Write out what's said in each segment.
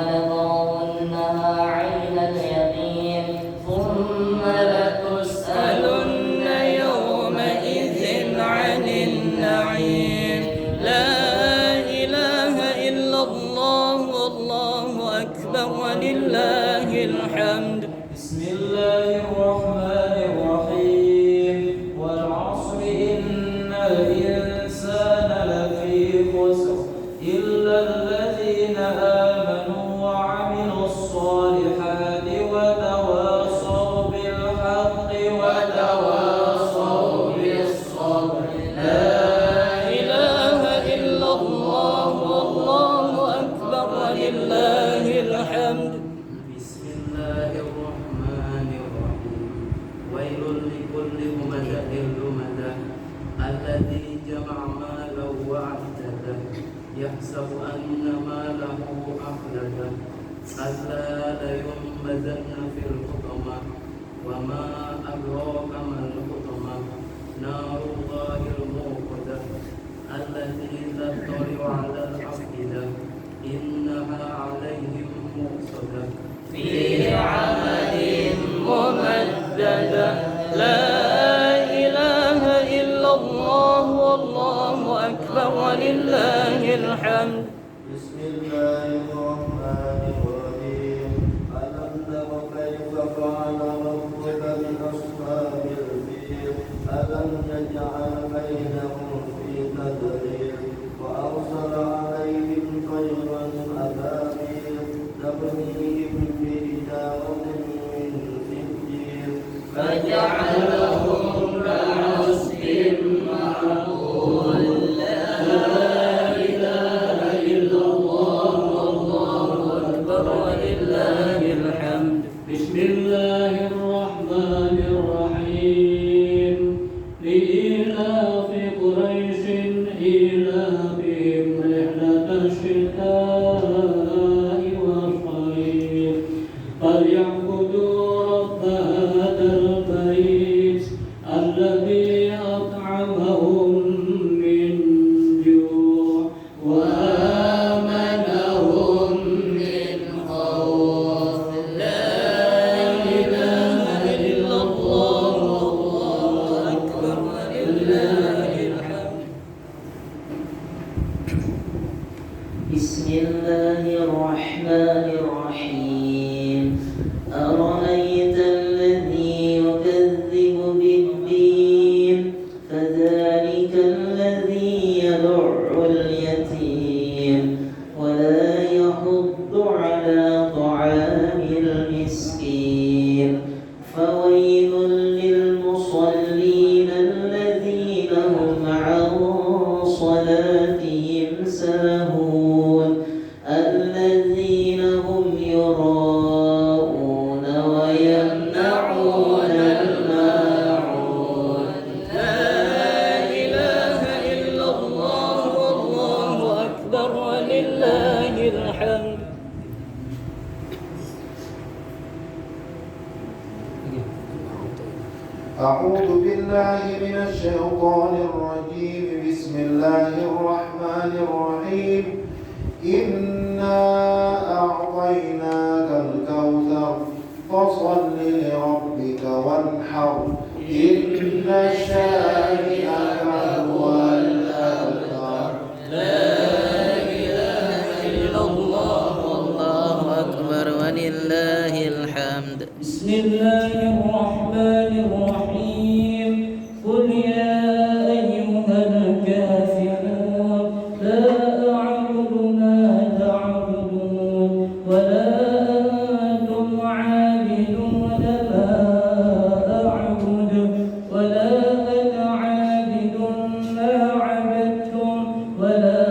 لترونها عين اليقين ثم لتسألن يومئذ عن النعيم. لا إله إلا الله والله أكبر ولله الحمد. بسم الله الرحمن الرحيم. والعصر إن الإنسان لفي خسر إلا الذين آمنوا وعملوا الصالحات وتواصوا بالحق وتواصوا بالصبر. لا إله إلا الله والله أكبر ولله الحمد. بسم الله الرحمن الرحيم. ويل لكل همزة لمزة الذي جمع ماله وعدده يحسب أن ماله أخلده كلا لينبذن في الحطمة وما أدراك ما الحطمة نار الله الموقدة التي تطلع على الأفئدة إنها عليهم مؤصدة في عمد ممددة. لا إله إلا الله والله أكبر ولله الحمد. بسم الله الرحمن الرحيم. ألم تر كيف فعل ربك بأصحاب الفيل ألم يجعل كيدهم في تدليل وأرسل عليهم طيرا أبابيل ترميهم بحجارة من سجيل فجعلهم كعصف مأكول. لا إله إلا الله والله أكبر ولله الحمد. بسم الله الرحمن الرحيم. لإيلاف قريش إيلافهم رحلة الشتاء والصيف فليعبدوا رب هذا البيت الذي أطعمهم من جوع وآمنهم من خوف. لا إله إلا الله والله أكبر ولله الحمد. بسم الله الرحمن الرحيم. أرأيت الذي يكذب بالدين فذلك الذي يدع اليتيم ولا يحض على طعام المسكين فويل للمصلين الذين هم عن صلاتهم ساهون الذين هم يراءون ويمنعون الماعون. لا إله إلا الله والله أكبر ولله الحمد. أعوذ بالله من الشيطان الرجيم. بسم الله الرحمن الرحيم. إنا أعطيناك الكوثر فصل لربك وانحر إن شانئك هو الأبتر. لا إله إلا الله والله أكبر ولله الحمد. بسم الله الرحمن الرحيم. قل يا أيها الكافرون لا أعبد ما تعبدون ولا أنتم عابدون ما أعبد ولا أنا عابد ما عبدتم ولا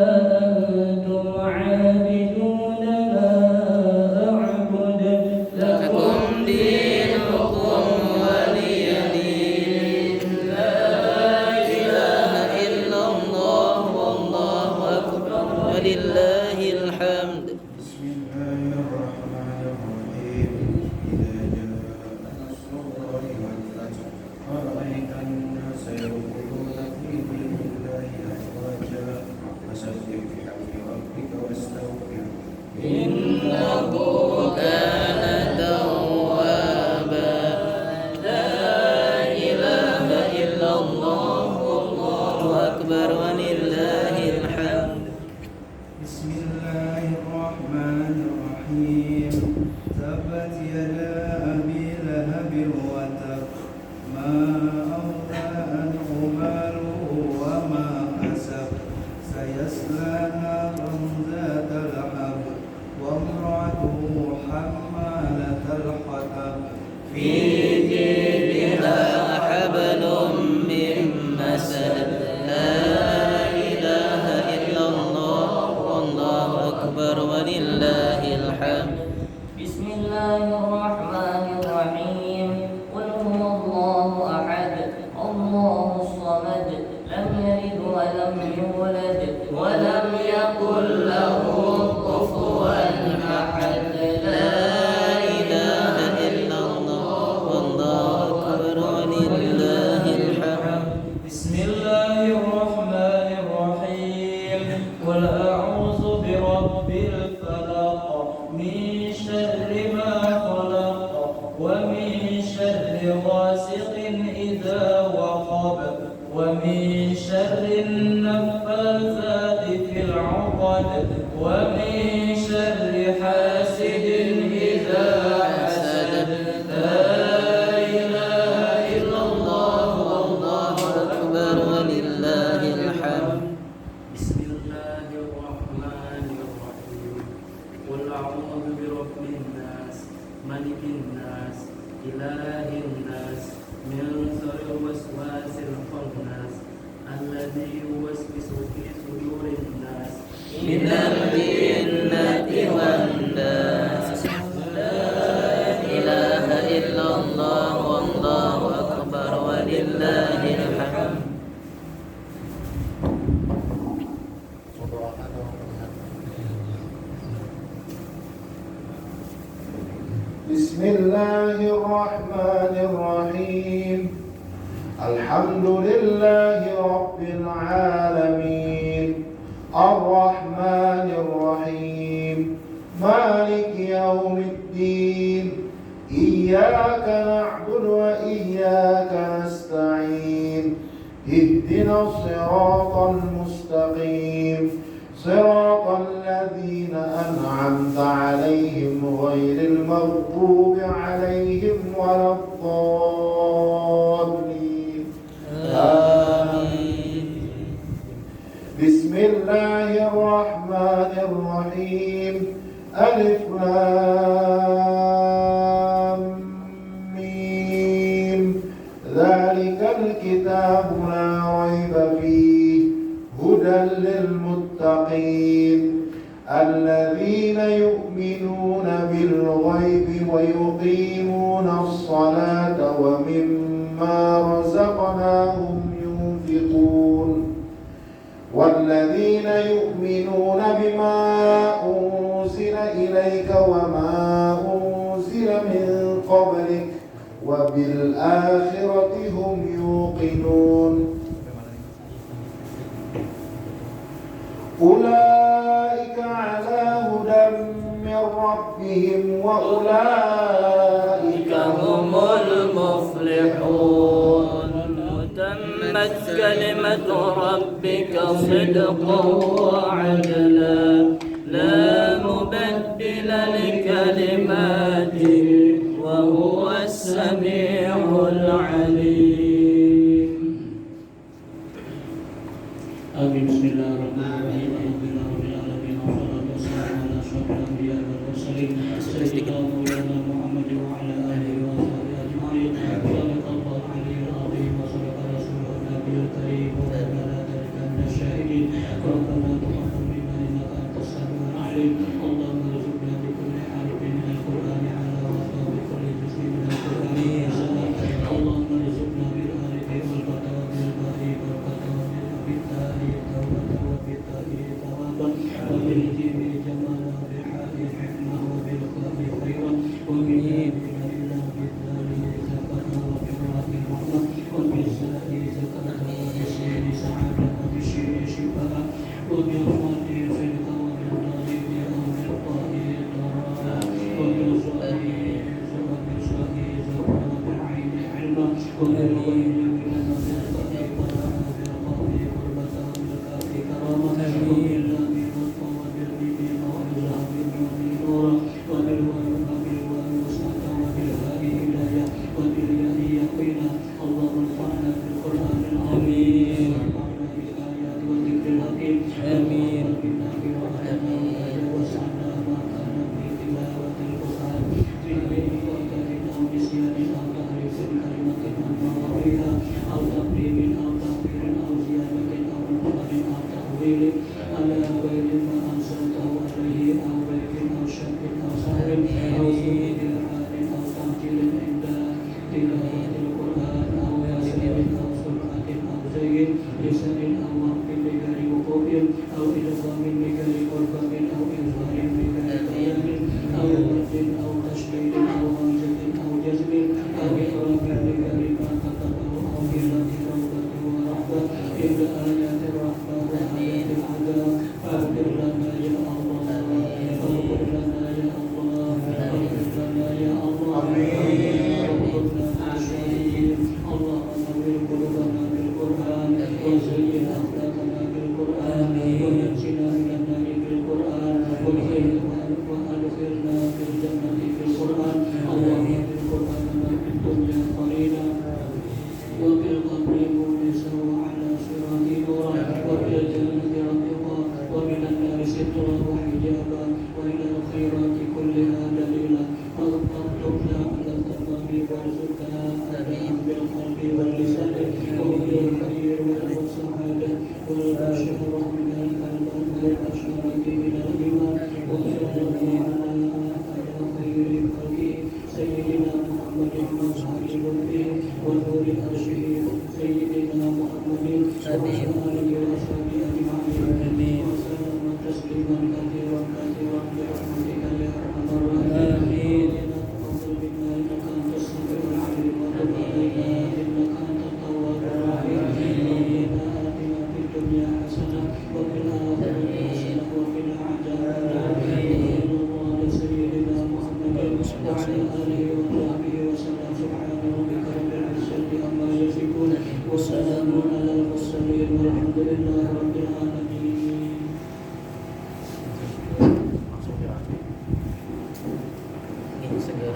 أنتم عابدون ما أعبد لكم دينكم ولي دين. لا إله إلا الله والله أكبر ولله الحمد. بسم الله الرحمن الرحيم. إذا جاء نصر الله والفتح ورأيت الناس يدخلون في دين الله أفواجا فسبح بحمد ربك واستغفره إنه الرحيم تبت يدا أبي لهب وتب ما أغنى عنه ماله وما كسب سيصلى نارا ذات لهب وامرأته حمالة الحطب في جيدها حبل من مسد لا إله إلا الله والله أكبر ولله الحمد بسم الله الرحمن الرحيم قل هو الله أحد الله الصمد لم يلد ولم يولد ولم يكن له كفوا أحد لا إله إلا الله والله أكبر ولله الحمد بسم الله الرحمن الرحيم قل أعوذ برب الفلق من شر ما خلق ومن شر غاسق إذا وقب ومن شر النفاثات في العقد ومن شر حاسد إذا حسد لا إله إلا الله والله أكبر ولله الحمد بسم الله الرحمن الرحيم قل أعوذ برب الناس ملك الناس إله الناس من شر الوسواس الخناس الذي يوسوس في صدور الناس من الجنة والناس لا إله إلا الله والله أكبر ولله الحمد بسم الله الرحمن الرحيم الحمد لله رب العالمين الرحمن الرحيم مالك يوم الدين إياك نعبد وإياك نستعين اهدنا الصراط المستقيم صراط الذين أنعمت عليهم غير المغضوب عليهم ولا الضالين آمين بسم الله الرحمن الرحيم ألف لام ميم ذلك الكتاب لا ريب فيه هدى للمتقين الذين يؤمنون بالغيب ويقيمون الصلاة ومما رزقناهم ينفقون والذين يؤمنون بما أنزل إليك وما أنزل من قبلك وبالآخرة هم يوقنون أولئك على هدى من ربهم وأولئك هم المفلحون وتمت كلمة ربك صدقا وعدلا لا مبدل لكلماته وهو السميع العليم آمين بسم الله الرحمن الرحيم الحمد لله رب العالمين والصلاة والسلام على أشرف الأنبياء والمرسلين سيدنا مولانا محمد وعلى آله وصحبه أجمعين صدق الله العلي العظيم وصدق رسوله النبي الكريم ونبأنا ذلك من الشاهدين ربنا تقبل منا إنك أنت السميع العليم اللهم ارزقنا بكل حرف من القرآن على وفاء بكل جزء من القرآن حسنا اللهم ارزقنا بالآلة والفتى بالباء والفتى بالتاء توبة وبالتاء ثوابا وبالجيم جمالا وبالحاء حكمة وبالخاء خيرا وبالياء إلى بالدال زكاة وبالراء رحمة وبالزاء زكاة وبالسين سعادة وبالشين شفاء وبالصاد صدق وبالضاد ضياء وبالطاء ضراء وبالصاء زكاة وبالعين علما وبالغين غنى وبالطاء قرآن وبالقاف قربة وبالكاف كرامة وباللام لطفا وبالميم موعظة وبالنون نورا الخيرات كلها دليلا واكتبنا على التمام وارزقنا أداء بالقلب واللسان وبالخير والسعادة والبشر من الألباب والأشرار من الإيمان وصلى على خير خلقه سيدنا محمد مظهر لطفه ونور عرشه سيدنا محمد وعلى آله وصحبه أجمعين وسلم تسليما كثيرا كثيرا برحمتك يا أرحم الراحمين تقبل منا إنك أنت السميع العليم وتب علينا إنك أنت التواب الرحيم ربنا آتنا في الدنيا حسنة وفي الآخرة حسنة وقنا عذاب النار وصلى الله على سيدنا محمد وعلى آله وصحبه وسلم سبحان ربك رب العزة عما يصفون وسلام على المرسلين والحمد لله رب العالمين. Ingin segera.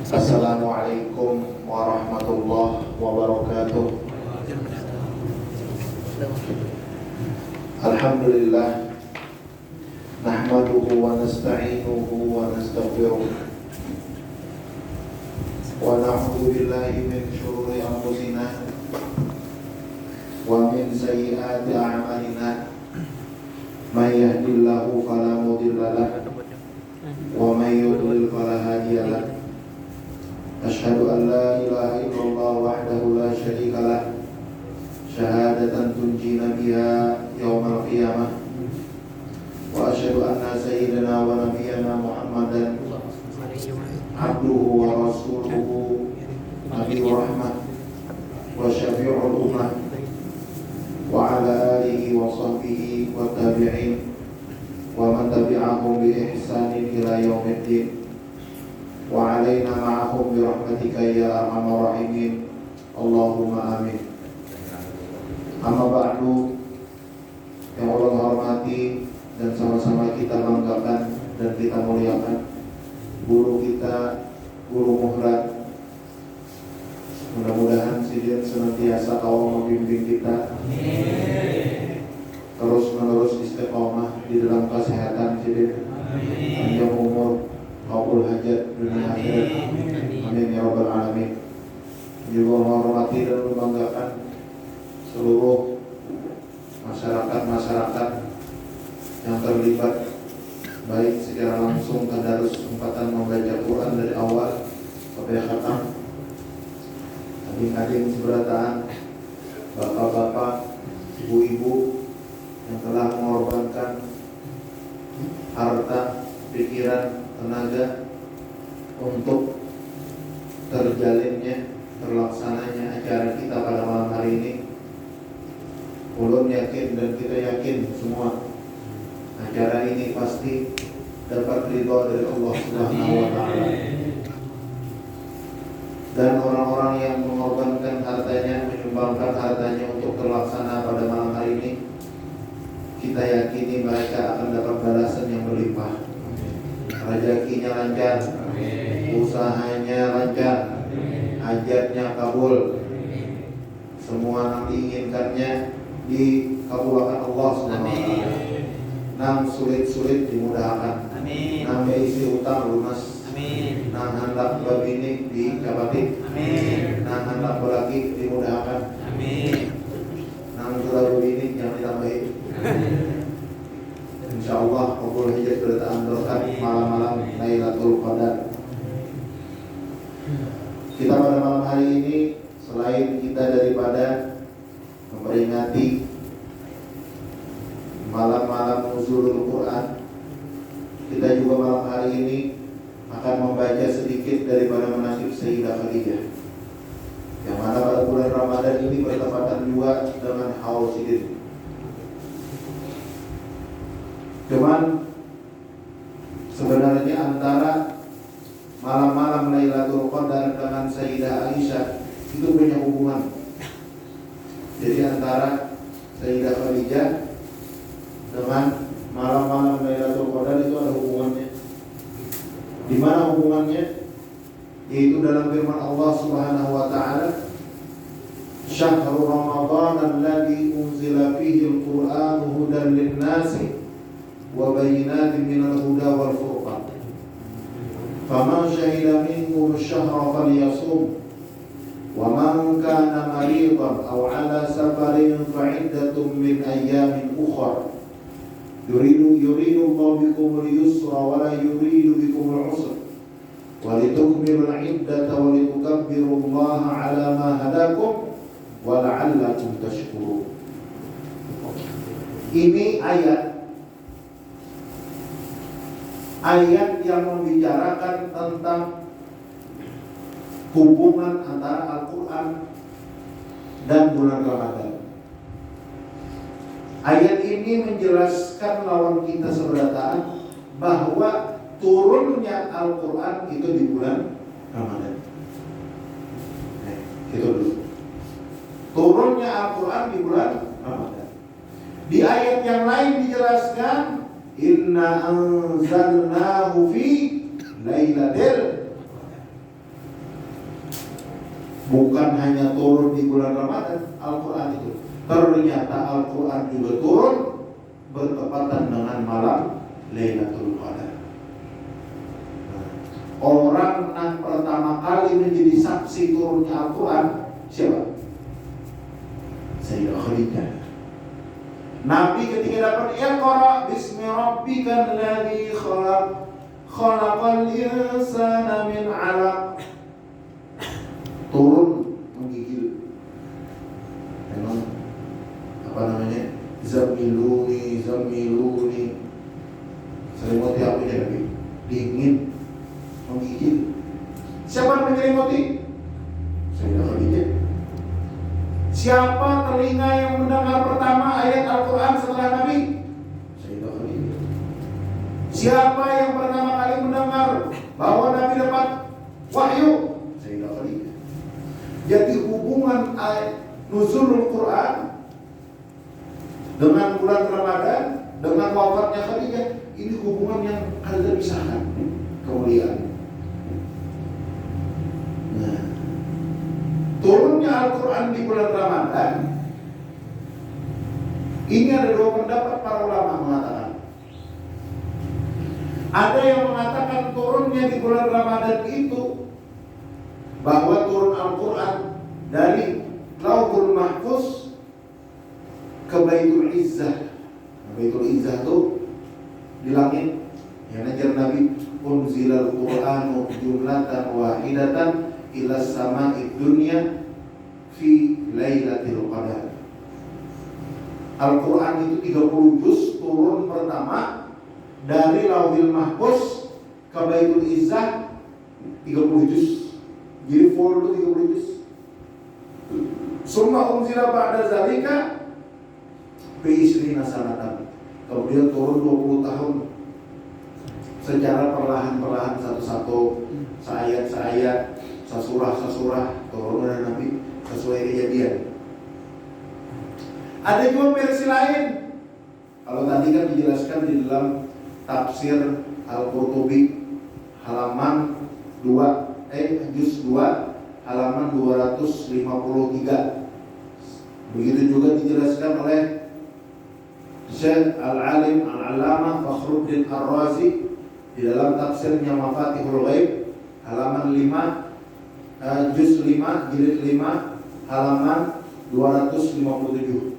Assalamualaikum warahmatullahi wabarakatuh. Alhamdulillah, nahmaduhu wa nasta'inuhu wa nastaghfiruh wa na'udzu billahi min shururi anfusina wa min sayyiati a'malina. May yahdihillahu fala mudilla lahu wa may yudlil fala hadiya lahu. Asyhadu an la ilaha illallah wahdahu la syarika lah, syahadatan tunjina biha yaumal qiyamah. Wa asyhadu anna sayyidina wa nabiyyana Muhammadan abduhu wa rasuluhu nabiyyu rahmah wa syafi'ul ummah wa ala alihi wa sahbihi wa tabi'in wa man tabi'ahum bi ihsanin ila yaumiddin. Wa alaina ma'ahum bi rahmatika ya arhamar rahimin. Allahumma amin. Amma ba'du, yang Allah hormati dan sama-sama kita banggakan dan kita muliakan guru kita, guru Muhrad. Mudah-mudahan Sidin senantiasa Allah membimbing kita terus menerus istiqomah di dalam kesehatan Sidin, panjang umur, kabul hajat dunia akhirat. Amin ya rabbal alamin. Juga menghormati dan membanggakan seluruh masyarakat yang terlibat baik secara langsung tadarus kesempatan membaca Quran dari awal sampai khatam, adik-adik seberataan, bapak-bapak, ibu-ibu yang telah mengorbankan harta, pikiran, tenaga untuk terjalinnya, terlaksananya acara kita pada malam hari ini. Ulun yakin dan kita yakin semua acara ini pasti dapat ridho dari Allah Subhanahu wa taala. Dan orang-orang yang mengorbankan hartanya, menyumbangkan hartanya untuk terlaksana pada malam hari ini, kita yakini mereka akan dapat balasan yang berlimpah. Rezekinya lancar, usahanya lancar, hajatnya kabul, semua yang diinginkannya dikabulkan Allah SWT. Nang sulit-sulit dimudahkan, nang isi utang lunas, nang hendak babini didapati, nang hendak berlaki dimudahkan, nang sudah babini yang ditambahi. InsyaAllah kabul hajat bertaan berkat malam-malam Lailatul Qadar. Kita pada malam hari ini, selain kita daripada memperingati malam-malam nuzulul Quran, kita juga malam hari ini akan membaca sedikit daripada manaqib Sayyidah Khadijah, yang mana pada bulan Ramadan ini bertepatan juga dengan Haul Sidin. Cuman sebenarnya antara malam-malam Lailatul Qadar dengan Sayyidah Aisyah itu punya hubungan. Jadi antara Sayyidah Khadijah dengan malam-malam Lailatul Qadar itu ada hubungannya. Di mana hubungannya? Yaitu dalam firman Allah Subhanahu wa taala, Syahrul Ramadan alladzi unzila fihi al-Qur'an hudan lin-nasi wa bayyinatin minal huda wal furqan. Faman syahida minkum ash-shahra falyasum wa man kana maridan aw 'ala safarin fa'iddatun min ayyamin ukhra. Yuridu Allahu bikumul yusra wa la yuridu bikumul usra wa litukmilul 'iddata wa litukabbirullaha 'ala ma hadakum wa la'allakum tashkurun. Ini ayat yang membicarakan tentang hubungan antara Al-Quran dan bulan Ramadan. Ayat ini menjelaskan lawan kita seberataan bahwa turunnya Al-Quran itu di bulan Ramadan. Itu dulu. Turunnya Al-Quran di bulan Ramadan. Di ayat yang lain dijelaskan inna anzalnahu fi lailatul, bukan hanya turun di bulan Ramadan Al-Quran itu, ternyata Al-Quran juga turun bertepatan dengan malam Lailatul Qadar. Orang yang pertama kali menjadi saksi turunnya Al-Quran siapa? Sayyidah Khadijah. Nabi ketika dapat Iqra bismi rabbikal ladzi khalaq khalaqal insana min 'alaq, turun menggigil. Memang apa namanya? Zamiluni. Selimut apa ya Nabi? Dingin, menggigil. Siapa yang menyelimuti? Sayyidah Khadijah. Siapa telinga yang mendengar pertama ayat Al-Quran setelah Nabi? Sayyidah Khadijah. Siapa yang pertama kali mendengar bahwa Nabi dapat wahyu? Sayyidah Khadijah. Jadi hubungan ayat nuzulul Quran dengan bulan Ramadan, dengan wafatnya Khadijah, ini hubungan yang tidak terpisahkan, kemuliaan. Nah, turunnya Al-Quran di bulan Ramadan, ini ada dua pendapat para ulama mengatakan. Ada yang mengatakan turunnya di bulan Ramadan itu bahwa turun Al-Quran dari Lauhul Mahfuz ke Baitul Izzah. Baitul Izzah itu di langit yang ajar Nabi unzilal Qur'anu jumlatan wahidatan ila sama'id dunya fi lailatul qadar. Al-Quran itu 30 juz turun pertama dari Lauhul Mahfuz ke Baitul Izzah 30 juz. Jadi full itu 30 juz. Summa unzila ba'da zalika fi isrina sanatan. Kemudian turun 20 tahun secara perlahan-perlahan, satu-satu, seayat-seayat, sesurah turun dari Nabi sesuai kejadian. Ada juga versi lain. Kalau tadi kan dijelaskan di dalam tafsir Al-Qurtubi halaman 2 juz 2 halaman 253. Begitu juga dijelaskan oleh Syekh Al-Alim Al-Allamah Fakhruddin Ar-Razi di dalam tafsirnya Mafatihul Ghaib halaman 5 juz 5 jilid 5 halaman 257.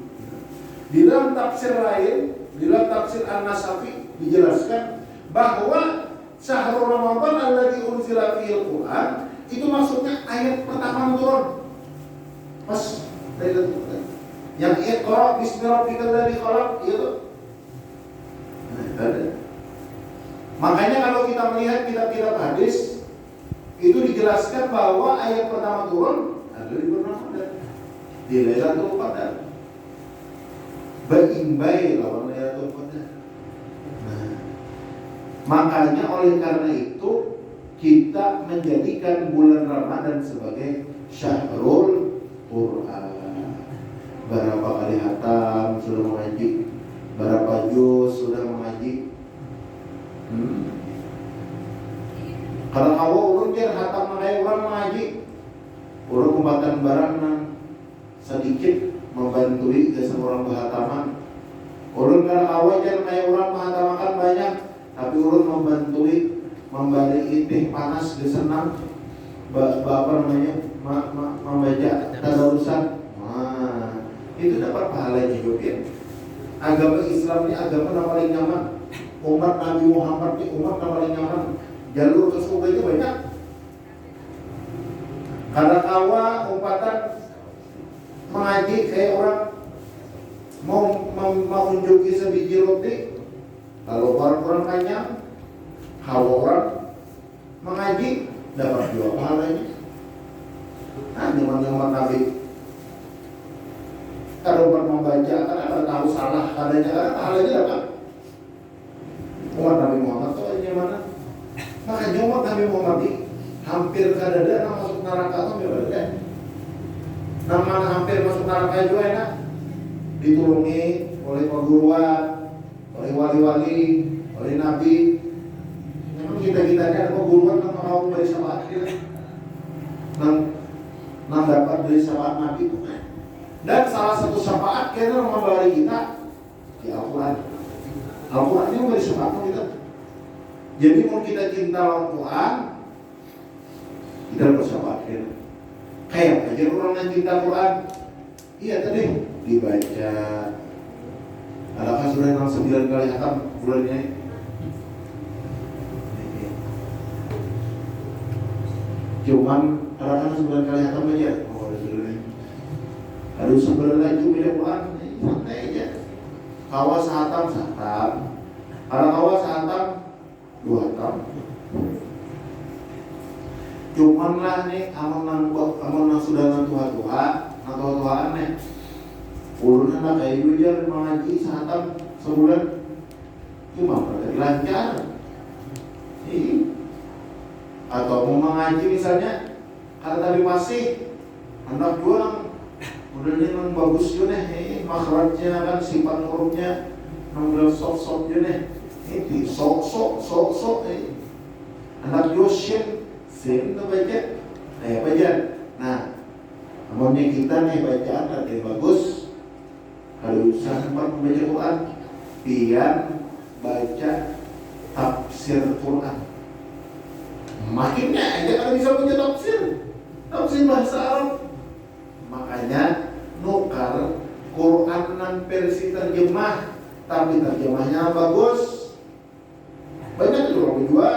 Di dalam tafsir lain, di dalam tafsir An-Nasafi dijelaskan bahwa Syahrul Ramadan alladzi unzila fihil Qur'an itu maksudnya ayat pertama turun pas Lailatul Qadar. Yang Iqra bismi rabbikal ladzi khalaq itu. Ada. Makanya kalau kita melihat kitab-kitab hadis itu dijelaskan bahwa ayat pertama turun adalah di bulan Ramadan. Di Lailatul Qadar. Berimbai lawan Lailatul Qadar. Nah, makanya oleh karena itu kita menjadikan bulan Ramadan sebagai Syahrul Quran. Berapa kali hatam sudah mengaji, berapa juz sudah mengaji. Kalau kau ulun jar hatam mengaji orang mengaji, urang kumbatan barangan membantui ke orang bahataman. Ulun kalau awal jangan kayak orang mahatamakan banyak, tapi ulun membantui, memberi teh panas ke senang, apa namanya, membaca tadarusan. Nah, itu dapat pahalanya juga. Ya. Agama Islam ini agama yang paling nyaman. Umat Nabi Muhammad ini umat yang paling nyaman. Jalur ke surga itu banyak. Karena kawa umpatan mengaji kayak orang mau menunjuki sebiji roti. Kalau orang kanyang, kalau orang mengaji dapat dua pahalanya. Nah, zaman Nabi kalau umat membaca kan akan tahu salah adanya, karena pahalanya dapat. Umat Nabi Muhammad itu aja mana? Makanya umat Nabi Muhammad ini hampir kadada masuk neraka tuh berada. Nama hampir masuk neraka juga enak. Ditulungi oleh perguruan, oleh wali-wali, oleh nabi. Memang kita ada perguruan yang mau dari syafaat kita. Nang dapat dari syafaat nabi itu. Dan salah satu syafaat kita memberi kita di Al-Quran. Al-Quran ini memberi syafaat kita. Jadi mau kita cinta Al-Quran, kita bersyafaat kita. Kayak aja orang yang cinta Al-Quran. Iya tadi dibaca. Adakah sudah yang 9 kali hatam bulan ini? Cuman adakah 9 kali hatam aja? Oh, aduh sebenarnya itu bila Quran santai aja. Kawas hatam. Kalau kawas hatam 2 hatam. Cuman lah nih amun nang sudah Tuhan nih. Ulun anak kayak gue dia mengaji sahatam sebulan cuma berarti lancar. Atau mau mengaji misalnya kata tadi masih anak juang udah nih nang bagus juga nih makhrajnya kan sifat hurufnya nang sok juga nih ini sok anak Yosin sin tuh baca baca. Nah amunnya kita nih bacaan ada bagus. Kalau sempat membaca Quran, pian baca tafsir Quran. Makinnya aja kalau bisa baca tafsir bahasa Arab. Makanya nukar Quran nan versi terjemah, tapi terjemahnya bagus. Banyak tuh orang menjual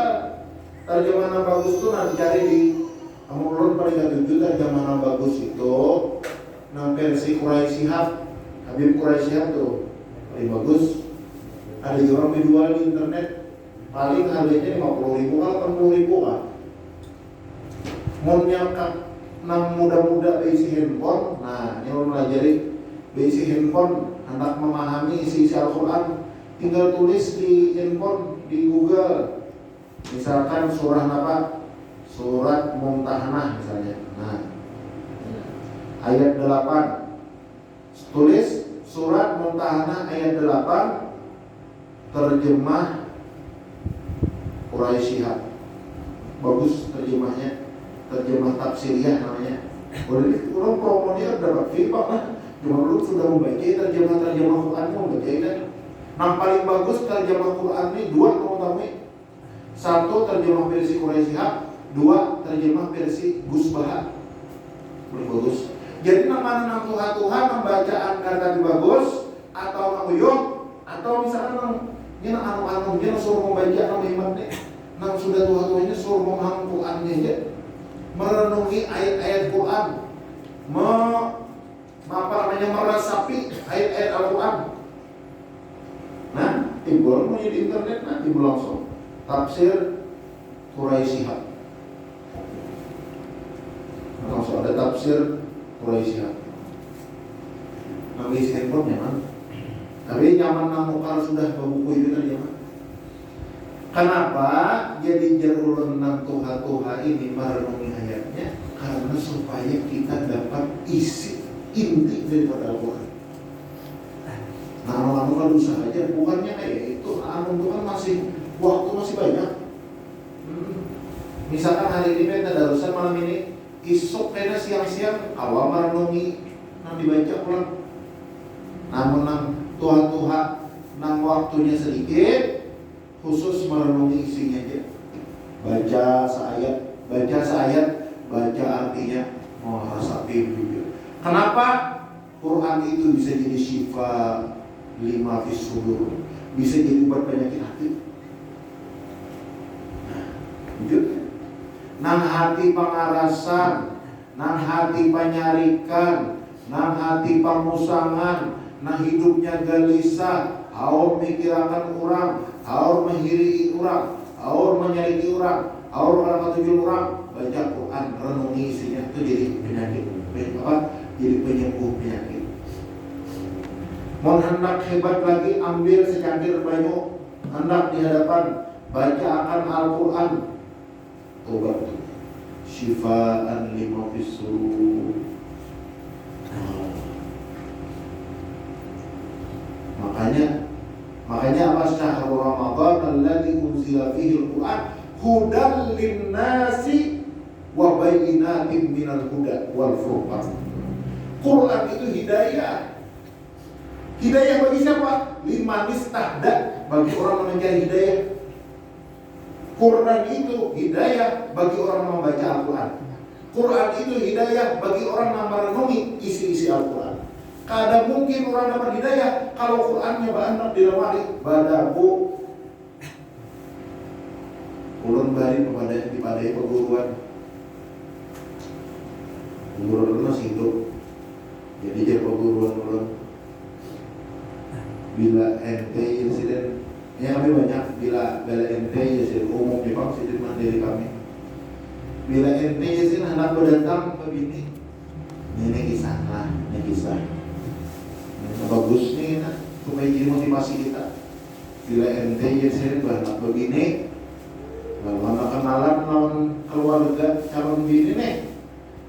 terjemahan yang bagus tuh nanti cari di Amulun paling ketujuh terjemahan yang bagus itu nan versi Quraisy Shihab. Habib Quraisy Shihab tuh paling bagus. Ada orang menjual di internet paling harganya 50.000 atau 80.000 kan. Mau nyangka nang muda-muda isi handphone. Nah, ini mau pelajari isi handphone, hendak memahami isi Al-Quran, tinggal tulis di handphone di Google. Misalkan surah apa? Surat Mumtahanah misalnya. Nah, ayat 8. Tulis surat Mumtahanah ayat 8 terjemah Quraisy Shihab. Bagus terjemahnya, terjemah tafsiriyah namanya. Boleh orang promonya dapat feedback lah. Cuma lu sudah membaca terjemah Quran mau baca kan. Yang paling bagus terjemah Quran ini 2 teman-teman. 1 terjemah versi Quraisy Shihab, 2 terjemah versi Gus Baha. Paling bagus. Jadi nama Tuhan membacaan kata bagus atau nguyup atau misalkan ini anu dia suruh membaca nama imannya, nang sudah Tuhannya suruh memahami Qurannya aja, merenungi ayat-ayat Quran, meresapi ayat-ayat Al-Quran. Nah, timbul punya di internet nanti langsung tafsir Quraisy Shihab. Langsung ada tafsir Quraisy Shihab. Nangis handphone nyaman. Tapi nyaman namu kalau sudah buku itu tadi nyaman. Kenapa? Jadi jalur nang Tuhan ini merenungi ayatnya karena supaya kita dapat isi inti daripada Al-Quran. Nah, lama-lama kalau usaha aja bukannya kayak itu. Anu kan waktu masih banyak. Misalkan hari ini kita tadarusan malam ini, esok kayaknya siang-siang awal merenungi nanti baca pulang Namun Tuhan nang waktunya sedikit, khusus merenungi isinya aja. Baca seayat, baca artinya, rasa juga. Kenapa? Quran itu bisa jadi syifa lima fis sudur, bisa jadi obat penyakit hati. Nang hati pangarasan, nang hati panyarikan, nang hati pamusangan, nang hidupnya gelisah, aur mikirakan orang, aur menghiri orang, aur menyariki orang, aur katujuh orang, baca Quran, renungi isinya, itu jadi penyakit. Jadi penyembuh penyakit. Mau hendak hebat lagi, ambil secangkir banyu, hendak di hadapan, baca akan Al-Quran, obat syifaan lima fis sudur. Makanya apa syahrul Ramadan alladzi unzila fihi al-Quran hudan lin-nasi wa bayyinatin minal huda wal furqan. Quran itu hidayah. Hidayah bagi siapa? Limanis tahda, bagi orang yang mencari hidayah. Quran itu hidayah bagi orang yang membaca Al-Quran. Quran itu hidayah bagi orang yang merenungi isi-isi Al-Quran. Kadang mungkin orang dapat hidayah kalau Qurannya banyak di lemari badabu. Ulun bari kepada perguruan. Perguruan masih hidup. Jadi dia perguruan ulun. Bila ente insiden, ya kami banyak bila ente insiden umum di Pak insiden mandiri kami. Bila ente insiden anak berdatang ke bini, ini kisah lah, ini kisah. Ini bagus nih, nah, supaya jadi motivasi kita. Bila ente insiden anak begini, mana kenalan lawan keluarga calon bini nih,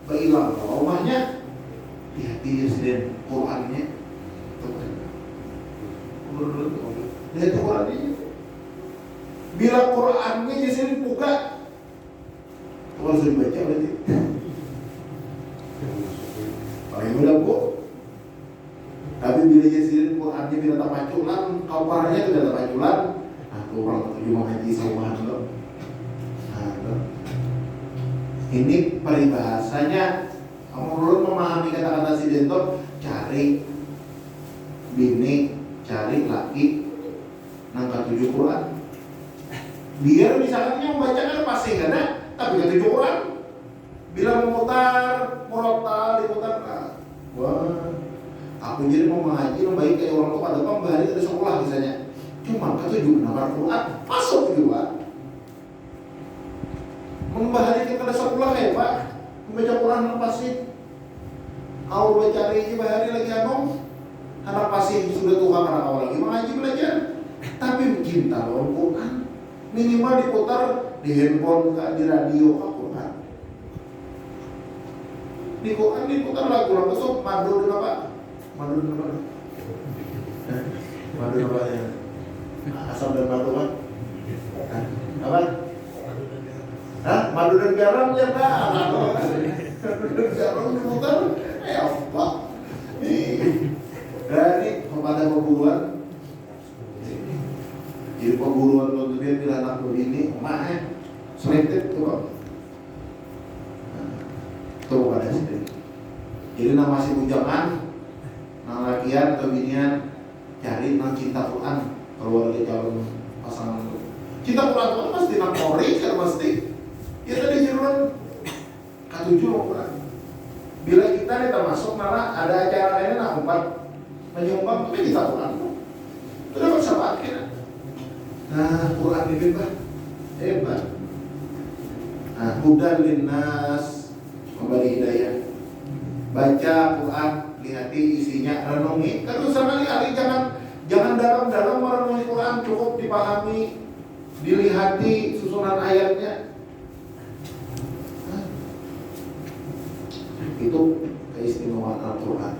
berilang rumahnya, hati insiden Qurannya. Lihat Qurannya. Bila Qurannya di sini buka, Quran sudah dibaca berarti. Paling mudah bu. Tapi bila di sini Qurannya bila tak paculan, kabarnya tidak tak paculan. Nah, orang cuma haji sama lo. Nah, ini peribahasanya. Kamu perlu memahami kata-kata si Dentor, cari bini, cari laki nangka 7 Quran. Biar misalkan yang membacakan pasti enggak ada, tapi ke 7 Quran. Bila memutar, murotal, diputar. Wah, aku jadi mau mengaji, membaik kayak orang tua pada pembahari ada sekolah misalnya. Cuma ke 7 nangka Quran, masuk juga. Membahari kita ada sekolah ya Pak. Membaca Quran pasti. Kau baca ini bahari lagi anong. Anak pasti sudah tua karena awal lagi mengaji belajar, tapi cinta lawan Quran minimal diputar di handphone, di radio Quran. Di Quran diputar lagu besok madu apa? Madu apa ya? Asam dan madu kan? Apa? Hah? Madu dan garam ya Pak? Madu dan garam diputar? Apa? Dari kepada perguruan, jadi perguruan untuk dia bila anak begini, emak selected tuh, tuh pada sini. Jadi nama si bujangan, nama lakian atau binian, cari nang cinta Quran kalau ada calon pasangan itu. Cinta Quran itu pasti nang kori, kan pasti. Ya tadi juruan ketujuh Quran. Bila kita nih termasuk malah ada acara lainnya nak empat menyumbang tapi kita Quran tuh dapat sama akhirnya. Nah Quran ini hebat. Nah hudan linnas, memberi hidayah. Baca Quran, lihati isinya, renungi. Kan sama kali jangan dalam-dalam merenungi Quran, cukup dipahami, dilihati susunan ayatnya. Itu keistimewaan Al-Quran.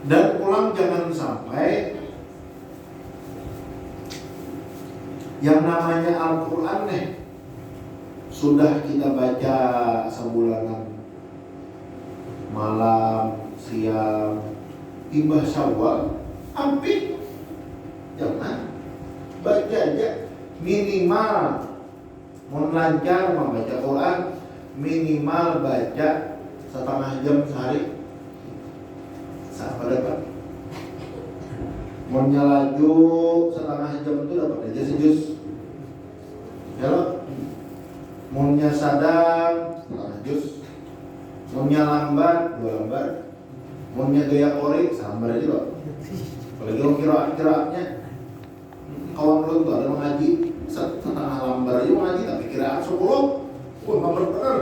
Dan pulang jangan sampai yang namanya Al-Quran sudah kita baca sebulanan malam, siang, timbah Syawal, hampir jangan baca aja minimal mau lancar membaca Quran minimal baca setengah jam sehari. Siapa dapat? Mau laju setengah jam itu dapat aja sejus. Ya loh. Mau sadang setengah jus. Mau lambat 2 lembar. Mau gaya korek sambar aja loh. Apalagi orang kira-kiraannya kawan lo tuh ada mengaji setengah lembar aja mengaji tapi kiraan 10. Wah, bener.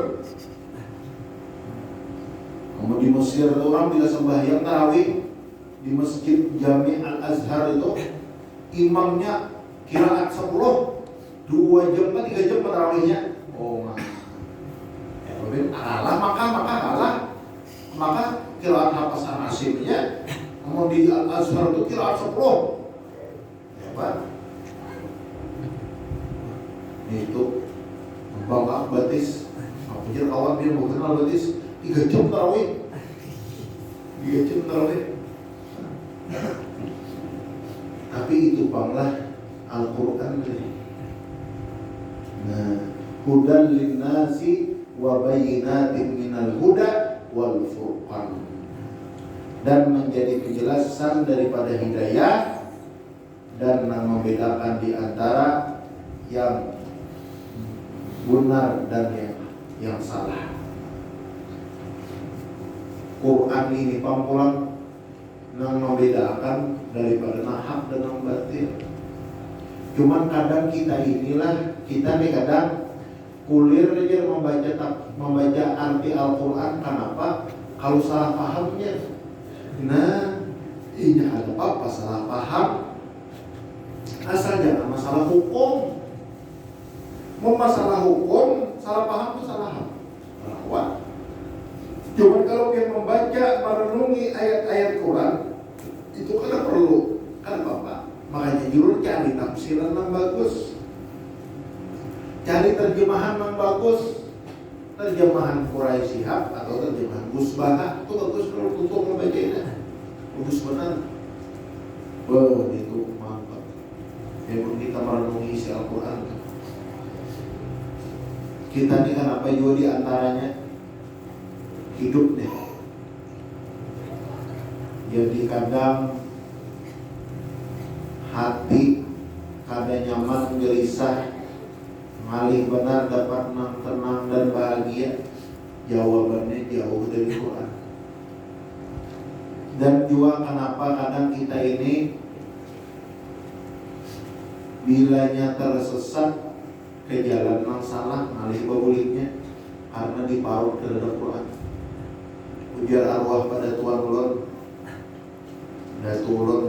Kamu di Mesir orang bila sembahyang tarawih di Masjid Jami Al-Azhar itu imamnya kiraan 10, 2 jam kan 3 jam tarawihnya. Oh, nah. Ya, lebih kalah maka kiraan hafasan asimnya kamu di Al-Azhar itu kiraan 10. Ya, Pak. Itu Bang Batis, aku pikir kawan dia mau kenal Batis 3 jam tarawih. 3 jam tarawih. Tapi itu banglah Al-Quran. Nah, hudan linnasi wa bayyinatin minal huda wal furqan, dan menjadi penjelasan daripada hidayah dan membedakan di antara yang benar dan yang salah. Quran ini pampulang yang membedakan daripada nahak dan yang batil. Cuman kadang kita nih kadang kulir aja membaca arti Al-Quran. Kenapa? Kalau salah pahamnya. Nah, ini ada apa salah paham? Asal jangan masalah hukum. Mau masalah hukum, salah paham itu salah paham. Cuman kalau dia membaca, merenungi ayat-ayat Quran, itu kan perlu, kan Bapak. Makanya jurul cari tafsiran yang bagus, cari terjemahan yang bagus, terjemahan Quraisy Shihab atau terjemahan Gus Baha itu bagus kalau untuk membacanya, bagus benar. Itu mantap. Yang kita merenungi isi Al-Quran, kita ini kan apa juga di antaranya hidup deh. Jadi kadang hati kadang nyaman, gelisah, ngalih benar dapat tenang dan bahagia. Jawabannya jauh dari Quran. Dan juga kenapa kadang kita ini bilanya tersesat ke jalan yang salah, ngalih babulitnya karena diparut terhadap Quran. Ujar arwah pada tuan ulun, datu ulun,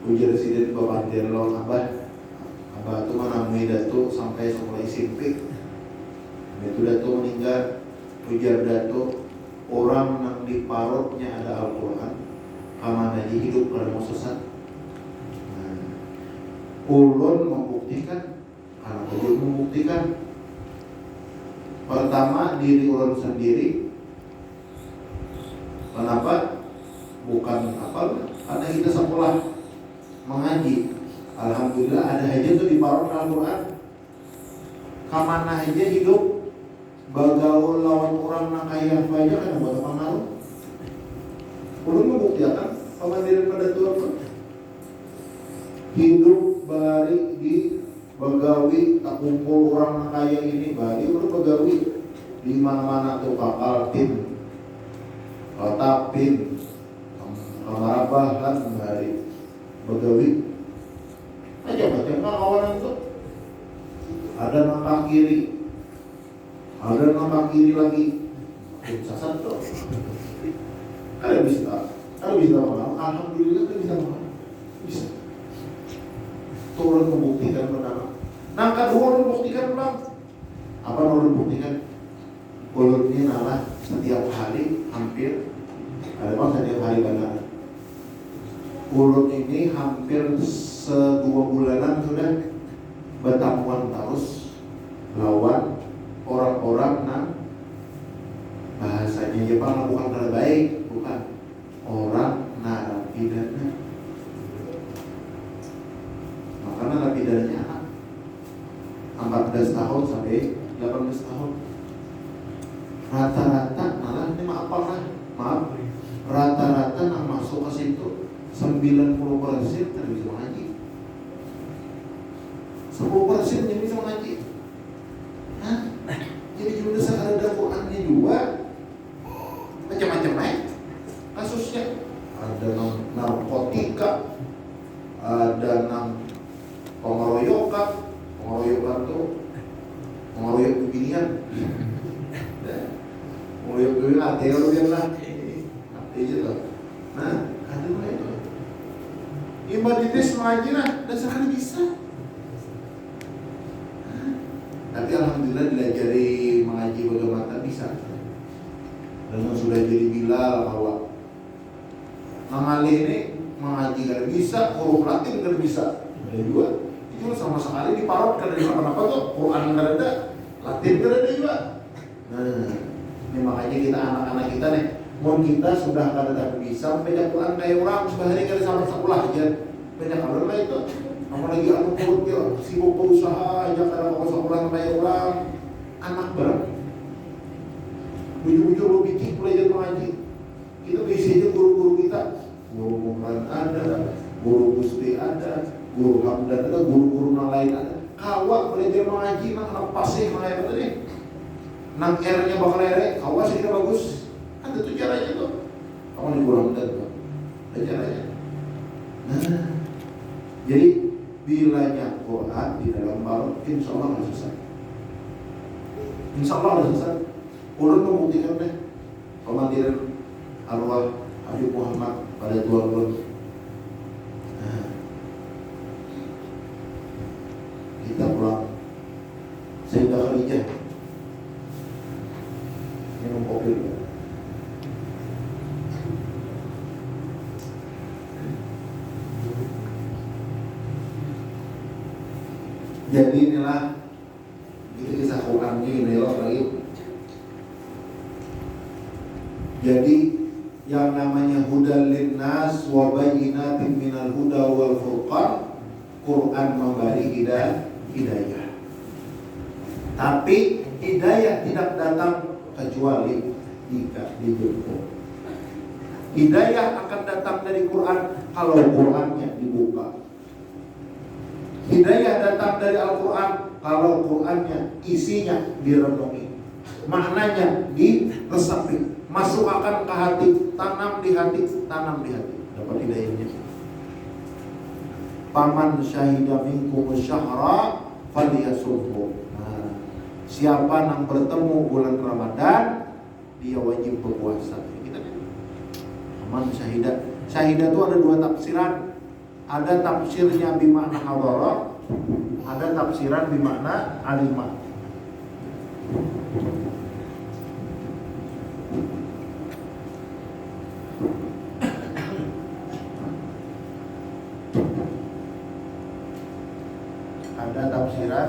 ujar sidin babandir lo abah tu menamui datu sampai sekolah SMP. Itu datu meninggal, ujar datu orang yang diparutnya ada Al-Quran, kamana hidup pada mau sesat. Ulun membuktikan, karena ulun membuktikan pertama diri ulun sendiri. Kenapa? Bukan apa? Karena kita sekolah mengaji. Alhamdulillah ada aja tuh di parut Al-Quran. Kamana aja hidup bagaul lawan orang nakayah aja kan buat pengaruh. Ulun membuktikan pemandirian pada Tuhan. Hidup bari di Bagawi, tak kumpul orang kaya ini bari udah Bagawi di mana-mana tuh Kakaltin, Katapin, Kamarabahan bari Bagawi. Macam-macam kawanan tuh. Ada nangka kiri, ada nangka kiri lagi. Sasat tuh. Kalau bisa mengalah, alhamdulillah kan bisa mengalah. Bisa. Turun membuktikan pertama. Nangka dua membuktikan ulang. Apa ulun buktikan? Ulun ini nalah setiap hari hampir setiap hari benar. Ulun ini hampir 2 bulanan sudah bertamuan terus lawan orang-orang yang bahasa hanya Jepang bukan karena baik, bukan orang narapidana. Maka narapidananya anak 14 tahun sampai 18 tahun. Rata-rata malah ini maaf, rata-rata yang masuk ke situ 90% tidak bisa mengaji. 10% yang bisa mengaji. Jadi juga ada Qurannya juga, macam-macam kasusnya. Ada narkotika, ada pengeroyokan tuh pengeroyok beginian. Pengeroyok beginian ATL lah, artinya tuh. Nah, ada itu. Ibaditis mengaji dan sekali bisa. Tapi alhamdulillah diajari mengaji bagaimana bisa. Dan sudah jadi Bilal bahwa mengalih ini mengaji kan bisa, huruf Latin kan bisa. Ada juga. Itu sama sekali diparot karena di apa tuh Quran kan ada, Latin kan ada juga. Nah, ini makanya kita anak-anak kita nih, mau kita sudah kada bisa baca Quran kayak orang sehari kali sama sekolah aja. Banyak kalau itu. Apalagi aku perut dia sibuk berusaha aja karena mau sekolah kayak orang anak berat. Bujur-bujur lu bikin belajar mengaji. Kita bisa aja guru-guru kita, guru Quran ada, guru Gusti ada, guru Hamdan ada, guru-guru yang lain ada. Kawak belajar mengaji, nang pasih mengaji tadi. Nang R-nya bakal lere, kawak sih kita bagus. Ada tuh caranya tuh. Kamu di guru Hamdan tuh, ada caranya. Nah, jadi bilanya Quran di dalam barang, insya Allah nggak susah. Insya Allah nggak susah. Ulun membuktikan deh kematian arwah Habib Muhammad pada 2 bulan. Nah, kita pulang Sayyidah Khadijah minum kopi dulu. Jadi inilah itu kisah Quran ini lagi. Jadi yang namanya hudal linnas wa bayyinatin minal huda wal furqan, Quran memberi hidayah. Tapi hidayah tidak datang kecuali jika dijemput. Hidayah akan datang dari Quran kalau Qurannya dibuka. Hidayah datang dari Al-Quran kalau Qurannya isinya direnungi, maknanya diresapi, masuk akan ke hati, tanam di hati, dapat hidayahnya. Paman syahida minkum syahra falyasumhu. Nah, siapa yang bertemu bulan Ramadan, dia wajib berpuasa. Paman syahida. Syahida itu ada 2 tafsiran. Ada tafsirnya bimakna hadara, ada tafsiran bimakna alima. Ada tafsiran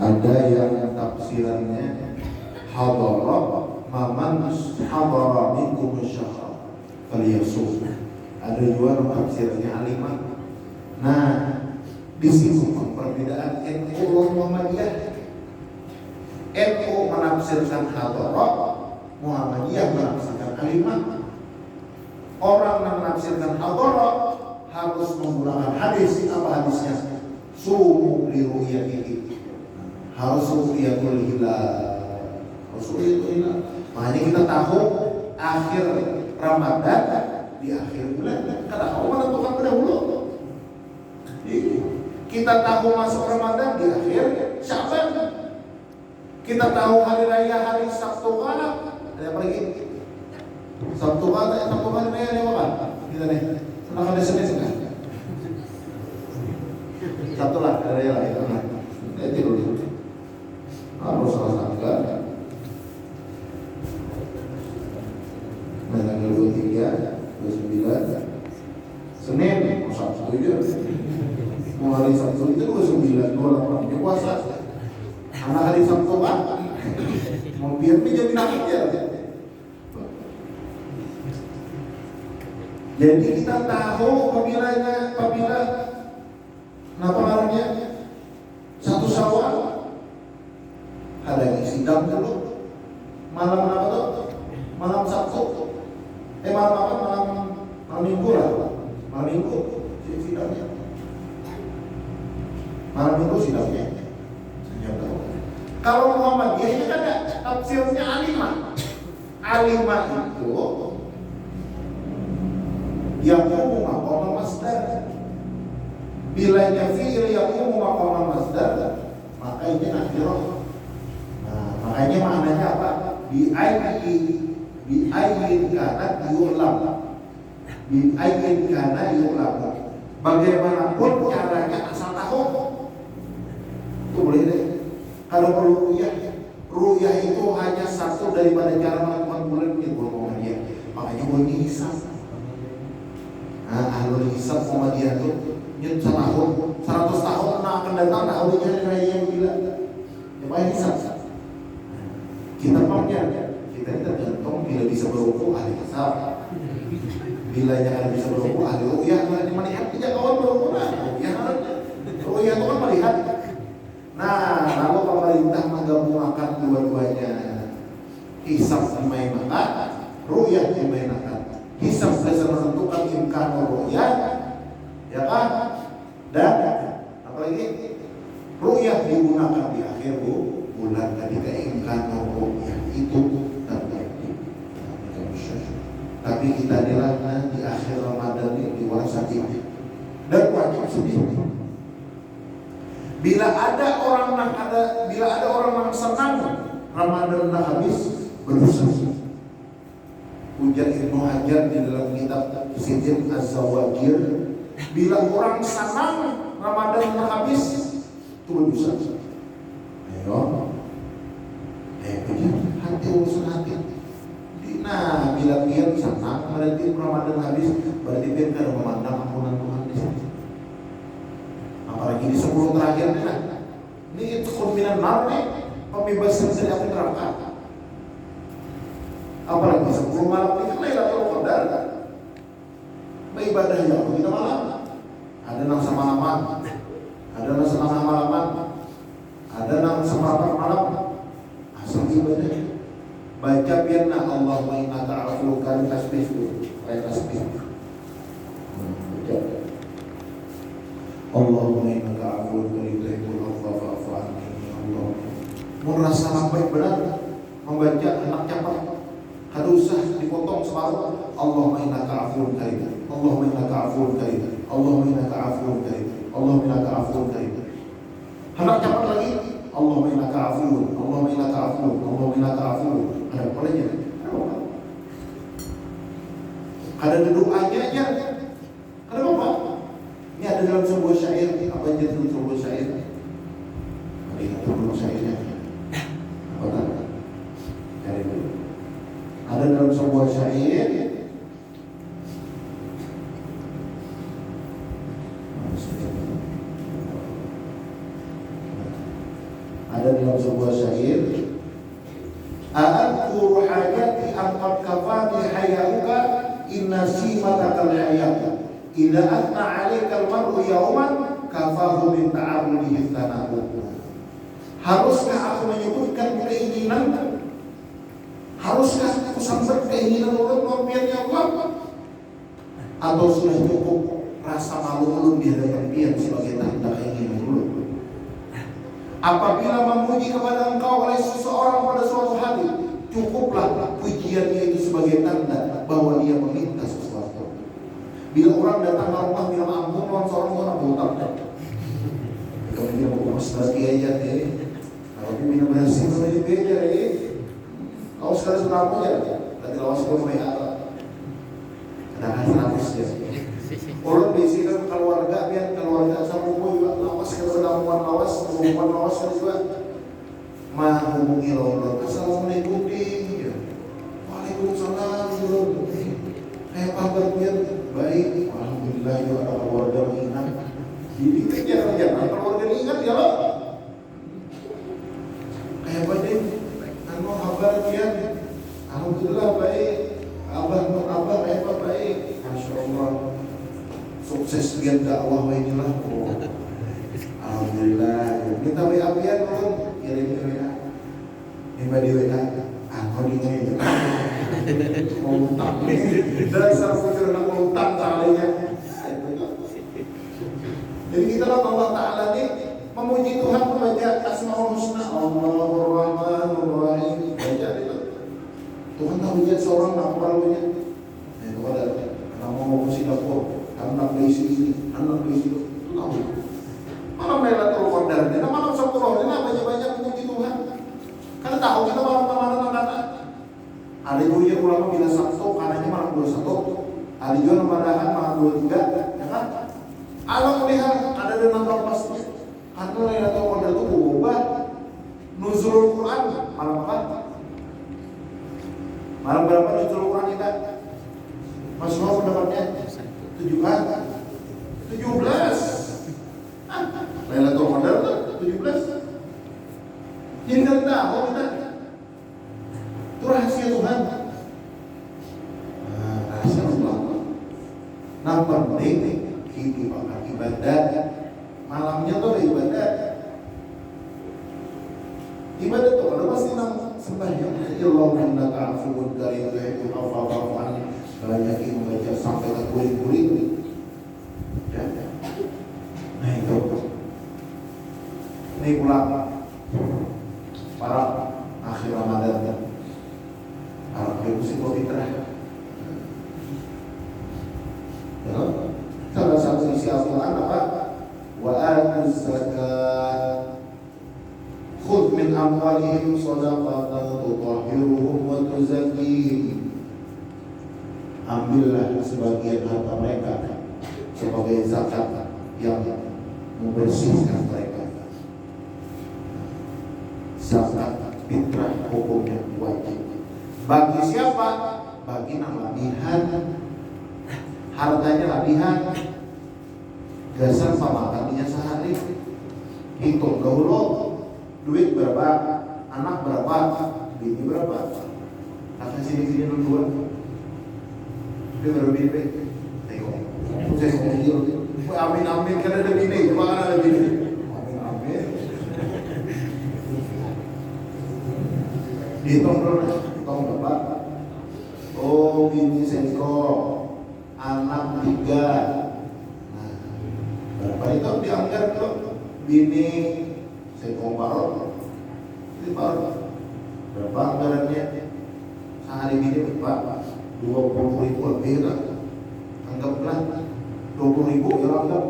ada yang tafsirannya hadara maman hadara minkum syahra falyasum. Ada juga tafsirannya alimah. Nah, di sini perbedaan NU Muhammadiyah. NU menafsirkan hadara, Muhammadiyah menafsirkan alimah. Orang yang menafsirkan hadara harus menggunakan hadis. Apa hadisnya? Sumu li ru'yatihi, harus ru'yatul hilal, makanya kita tahu akhir Ramadan di akhir bulan. Karena Allah menentukan pendahulu. Kita tahu masuk Ramadan di akhir Sya'ban. Kita tahu hari raya hari Sabtu Qadar. Ada apa lagi? Sabtu Qadar, Sabtu Qadar ini apa? Kita nih, senang ada Senin kan? Sabtu lah, hari raya lah itu lah. Itu dulu. Harus salah tanggal. Tanggal 23, 29, Senin, Sabtu aja. Mau hari Sabtu itu 29, 28 dia puasa. Anak hari Sabtu kan? Mau biar dia jadi aja. Jadi kita tahu apabila apa namanya 1 Syawal ada yang sidang dulu malam apa tuh? Malam Sabtu. Malam apa? Malam Minggu lah. Malam Minggu sidangnya. Malam Minggu sidangnya. Saya tahu. Kalau Muhammadiyah ini kan ada tafsirnya alimah. Alimah itu yang maqam masdar. Bilanya fi'il yaqumu maqam masdar, maka ini nakirah. Nah, makanya maknanya apa? Bi'ayyin kana yu'lam. Bi'ayyin kana yu'lam. Bagaimanapun caranya asal tahu. Itu boleh deh. Kalau perlu ru'yah itu hanya satu daripada cara melakukan bulan itu Muhammadiyah. Makanya boleh hisab. Nah, ahlul hisab Muhammadiyah itu nyet 100 tahun akan datang tahunnya raya yang gila. Ya pakai hisab. Kita tergantung bila bisa berhukum ahli hisab. Bila jangan bisa berhukum ahli ru'yah, melihat tidak kawan berhukum ru'yah itu kan melihat. Nah, lalu pemerintah menggabungkan dua-duanya. Hisab dimainkan, ru'yah dimainkan. Hisab bisa menentukan imkan ru'yah, ya kan? Dan apalagi ru'yah digunakan di akhir bulan ketika imkan ru'yah itu terjadi. Tapi kita dilarang di akhir Ramadan ini di wasati dan wajib sedih. Bila ada orang yang senang Ramadan dah habis, berdosa. Ujar Ibnu Hajar di dalam kitab Sidin Az-Zawajir, bila orang senang Ramadan dah habis, itu berdosa. Ayo, hati urusan hati. Nah, bila dia senang berarti Ramadan habis, berarti dia kan memandang ampunan Tuhan di sini. Apalagi di 10 terakhir ini itu kulminan nar nih, pembebasan dari api neraka. Apalagi 10 malam ini kan Lailatul Qadar. Beribadah yang kita malam. Ada nang sama malaman, ada nang sama malaman, ada nang sama malam. Asal ibadah. Baca biarna Allahumma innaka afuwwun karim tasbih. Ayat tasbih. Allahumma innaka afuwwun karim tuhibbul afwa fa'fu anni. Allah. Mun rasa sampai benar membaca anak cepat. Kada usah dipotong separuh. Allahumma innaka afuwwun karim. Allahumma innaka afuwwun karim. Allahumma innaka afuwwun karim. Allahumma innaka afuwwun karim. Anak cepat lagi. Allahumma innaka afuwwun. Allahumma innaka afuwwun. Allahumma innaka afuwwun. Ada apa lagi? Ada doanya aja. Ada apa? Ini ada dalam sebuah syair. Apa aja dalam sebuah syair? Lihat dulu syairnya. Apa tadi? Cari dulu. Ada dalam sebuah syair. Ada dalam sebuah syair. A'adkuru hajati amqad kafani hayauka inna simatakal hayat. Idza atna 'alaikal mar'u yawman kafahu min ta'abudihi tanahu. Haruskah aku menyebutkan keinginanku? Haruskah aku sampai keinginan orang-orang Allah? Atau sudah cukup rasa malu ulun di hadapan dia sebagai tanda keinginan ulun? Apabila memuji kepada engkau oleh seseorang pada suatu hari, cukuplah pujiannya itu sebagai tanda bahwa dia meminta sesuatu. Bila orang datang ke rumah bilang ampun, orang seorang hutang. Kalau dia mau mas lagi aja deh, kalau dia minum bersih sama dia beda deh. Kau sekarang sudah apa ya? Tadi lawas kau main apa? Kadang-kadang 100 ya. Orang di sini kan keluarga sama gue juga lawas keberdamuan lawas kan juga menghubungi Allah. Assalamualaikum ding. Waalaikumsalam. Kayak kabar biar baik. Alhamdulillah. alhamdulillah itu ada keluarga mengingat. Jadi jarang-jarang keluarga mengingat ya loh. Kayak apa deh? Anu kabar dia? Alhamdulillah baik. Abah baik. Masya Allah. Sukses dia dakwah inilah. Oh. Alhamdulillah. Minta WA-an dong. Kirim WA. Minta di WA. Aku dingin. Mau utang nih. Dasar pikir nak mau utang kalinya. Jadi kita Allah Ta'ala ini memuji Tuhan membaca Asmaul Husna, Allahur Rahmanur Rahim. Baca itu. Tuhan tahu dia seorang apa punya. Itu ada nama mau si dapur, anak isi ini, anak isi itu tahu. Malam Lailatul Qadar, dan malam 10 ini banyak-banyak memuji Tuhan. Kan tahu kita malam kata. Ada juga ulama bila Sabtu kanannya malam 21. Ada juga namadahan malam 23, ya kan? Allah melihat ada dengan pasti. Karena Lailatul Qadar itu berubah. Nuzulul Quran malam apa? Malam berapa nuzulul Quran kita? Mas mau pendapatnya? 17. Lailatul Qadar 17. Jadi kita tahu kita. Itu rahasia Tuhan. Rahasia Allah. Nah penting ibadah. Malamnya tuh ibadah. Ibadah tuh kalau pasti sembahyang. Allahumma innaka afuwwun karim tuhibbul afwa fa'fu anni. Banyak yang membaca sampai ke kulit-kulit. Ya. Nah itu. Ini pula para akhir Ramadan. Para musibah fitrah. Ya. Salah satu isi Al-Quran apa? Wa atuz zakat. Khudh min amwalihim shadaqatan tutahhiruhum wa tuzakkihim. Ambillah sebagian harta mereka sebagai zakat yang membersihkan mereka. Zakat fitrah hukumnya wajib. Bagi siapa? Bagi yang labihan, hartanya labihan, dasar pemakannya sehari. Hitung dahulu duit berapa, anak berapa, bini berapa. Kakak sini dua. Dia berbeda. Tengok. Saya ngomong. Amin kan ada bini, cuma kan ada bini. Amin. Hitung dulu. Hitung berapa? Oh, bini sengkok, anak 3. Nah, berapa itu diangkat tuh? Bini sengkok parot. Ini parot. Berapa anggarannya? Sehari bini berapa? 20.000 lebih lah. Anggaplah 20.000 ya anggap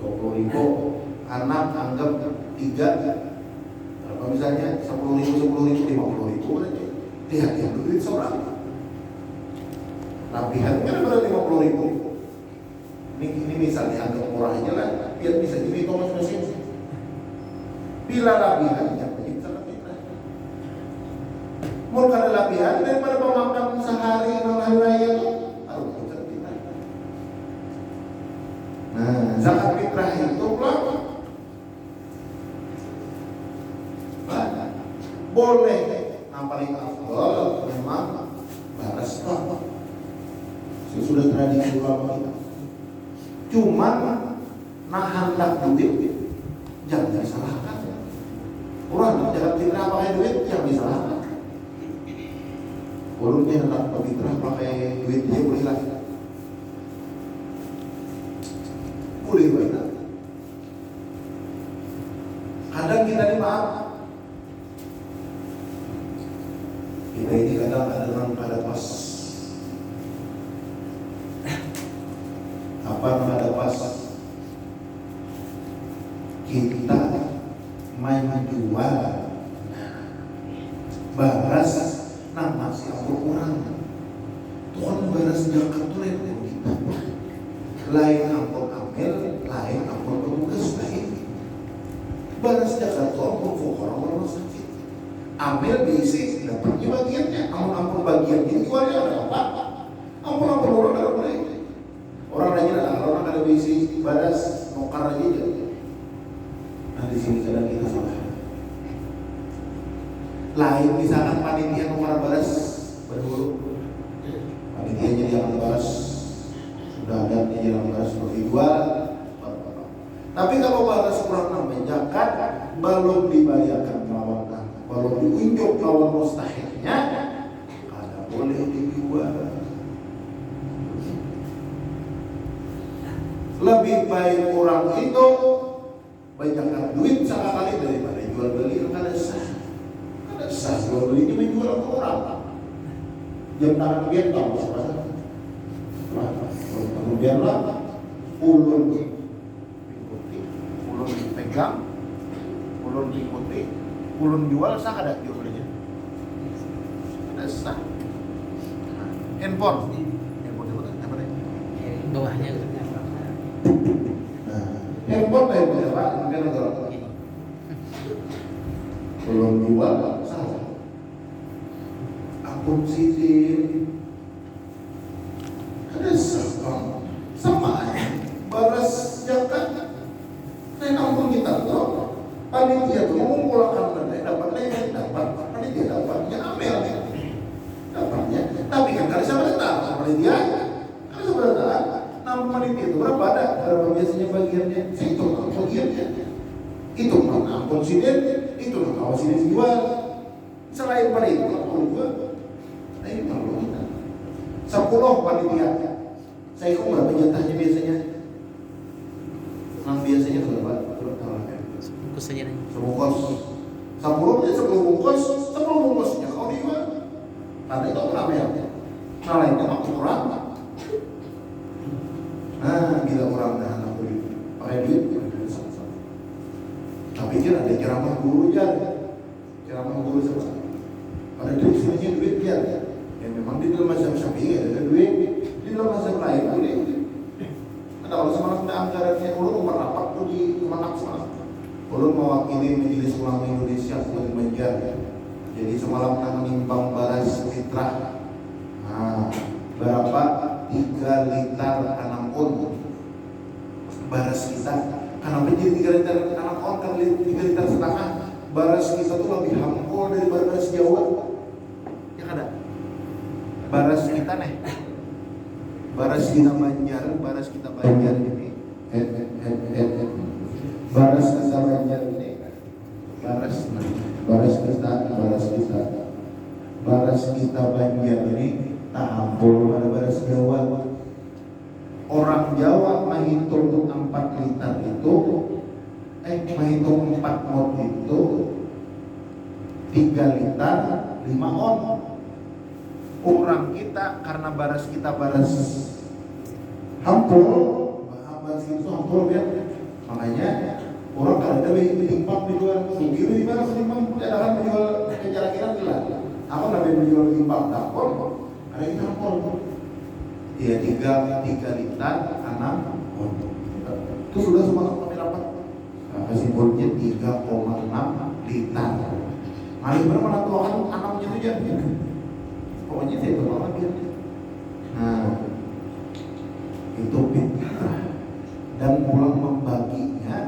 20.000. Anak anggap 3. Berapa misalnya 10.000, 50.000 aja. Lihat ya duit seorang. Lapihan kan berarti 50.000. Ini misalnya anggap murahnya lah, biar bisa dihitung masing-masing. Bila lapihannya kita lapihan. Mau kada lapihan daripada pemakan sehari hari raya itu harus kita fitrah. Nah, zakat fitrah itu berapa? Boleh, yang paling afdal memang baras tak. Sudah tradisi ulama kita. Cuma nah hendak duit jangan disalahkan. Orang zakat fitrah pakai duit jangan disalahkan. Walaupun hendak fitrah pakai duit dia boleh lah. Boleh banget. Kadang kita ini maaf. Kita ini kadang ada orang pada pas kita main jual baras nama si orang Tuhan baras zakat tuh kita lain ampun amil lain ampun petugas lain baras zakat tuh ampun fuqara orang sakit amil basic dapatnya bagiannya ampun bagiannya jualnya ada apa ampun orang ada mulai orang nanya baras nongkar aja. Nah di sini kadang kita salah. Lain misalkan panitia nongkar baras berdulu, panitia jadi yang baras sudah ada jadi yang baras untuk dijual. Tapi kalau baras kurang namanya zakat belum dibayarkan lawan, belum diunjuk lawan mustahilnya, kada boleh dijual. Lebih baik orang itu banyakkan duit sekali daripada jual beli yang kada sah. Kada sah jual beli ini menjual ke orang. Jam tangan biar tahu siapa. Kemudianlah ulun diikuti, ulun dipegang, ulun diikuti, ulun jual sah kada jual belinya. Kada sah. Handphone apa nih? Bawahnya Handphone kayak berapa? Mungkin ada belum jual salah. Akun sidir ada sama aja. Baras zakat. Nah, namun kita tahu panitia itu mengumpulkan dana dapat lagi dapat panitia dapatnya amel dapatnya. Tapi kan kalau sama datang panitia kalau sama datang nama panitia itu berapa ada berapa biasanya bagiannya saya itu bagiannya itu mana konsiden itu kawas ini jual selain pada itu kalau juga nah ini kalau kita 10 panitia saya kok berapa jatahnya biasanya biasanya berapa bungkus saja nih. sebungkus 10 aja 10 bungkusnya kalau dijual karena itu berapa ya nah lainnya mah kurang. Nah, bila orang dah nak beli pakai duit, sama-sama. Tapi kan ada ceramah guru ceramah guru sama. Pada definisinya duit dia. Ya memang di dalam mazhab Syafi'i ada duit, di dalam mazhab lain boleh. Ada kalau semangat anggarannya ulun merapat tuh di Kemenak semalam. Ulun mewakili Majelis Ulama Indonesia sebagai Banjar. Jadi semalam kita menimbang baras fitrah. Nah, berapa? 3 liter anak on baras kita kenapa jadi 3 liter anak on kan 3 liter setengah baras kita tuh lebih hampur daripada baras Jawa ya kan ada baras kita nih baras kita Banjar ini baras kita Banjar ini baras kita Banjar ini tak hampur pada baras Jawa. Orang Jawa menghitung 4 liter itu menghitung 4 mot itu 3 liter 5 on. Orang kita karena baras kita baras hampur baras itu hampur ya. Makanya orang kalau ada belimbang dijual sugih di mana belimbang tidak akan menjual kira-kira gila. Aku nabi menjual belimbang dapur ada yang hampur. Iya 3 liter 6 on. Itu sudah semangat kami dapat. Kesimpulannya 3,6 liter. Mari berapa tuan anaknya itu aja. Pokoknya saya berapa dia. Nah, itu fitrah dan pulang membaginya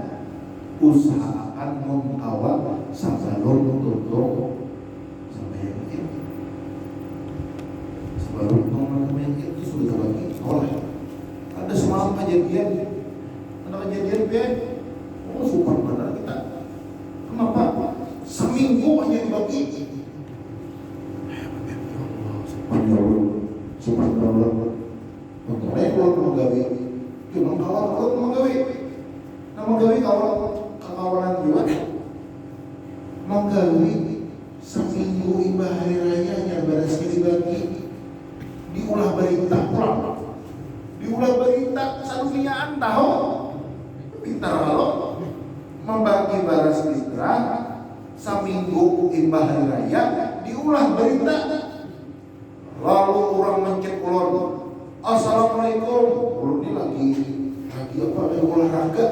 usahakan mengawal sabalun tutup sampai yang itu. Sebelum teman-teman yang itu sudah terbagi. Ada semalam kejadian, oh super benar kita. Kenapa? Seminggu hanya dibagi. Subhanallah. Untuk rekor menggawi, cuma kawan menggawi. Nama gawi kawanan juga. Menggawi seminggu ibadah hari rayanya baras dibagi. Diulah berita pulang. Diulah berita salufiaan tahu. Pintar kalau membagi baras fitrah seminggu ibadah hari raya diulah berita. Lalu orang mencek ulun, assalamualaikum. Ulun ini lagi apa? Lagi olahraga.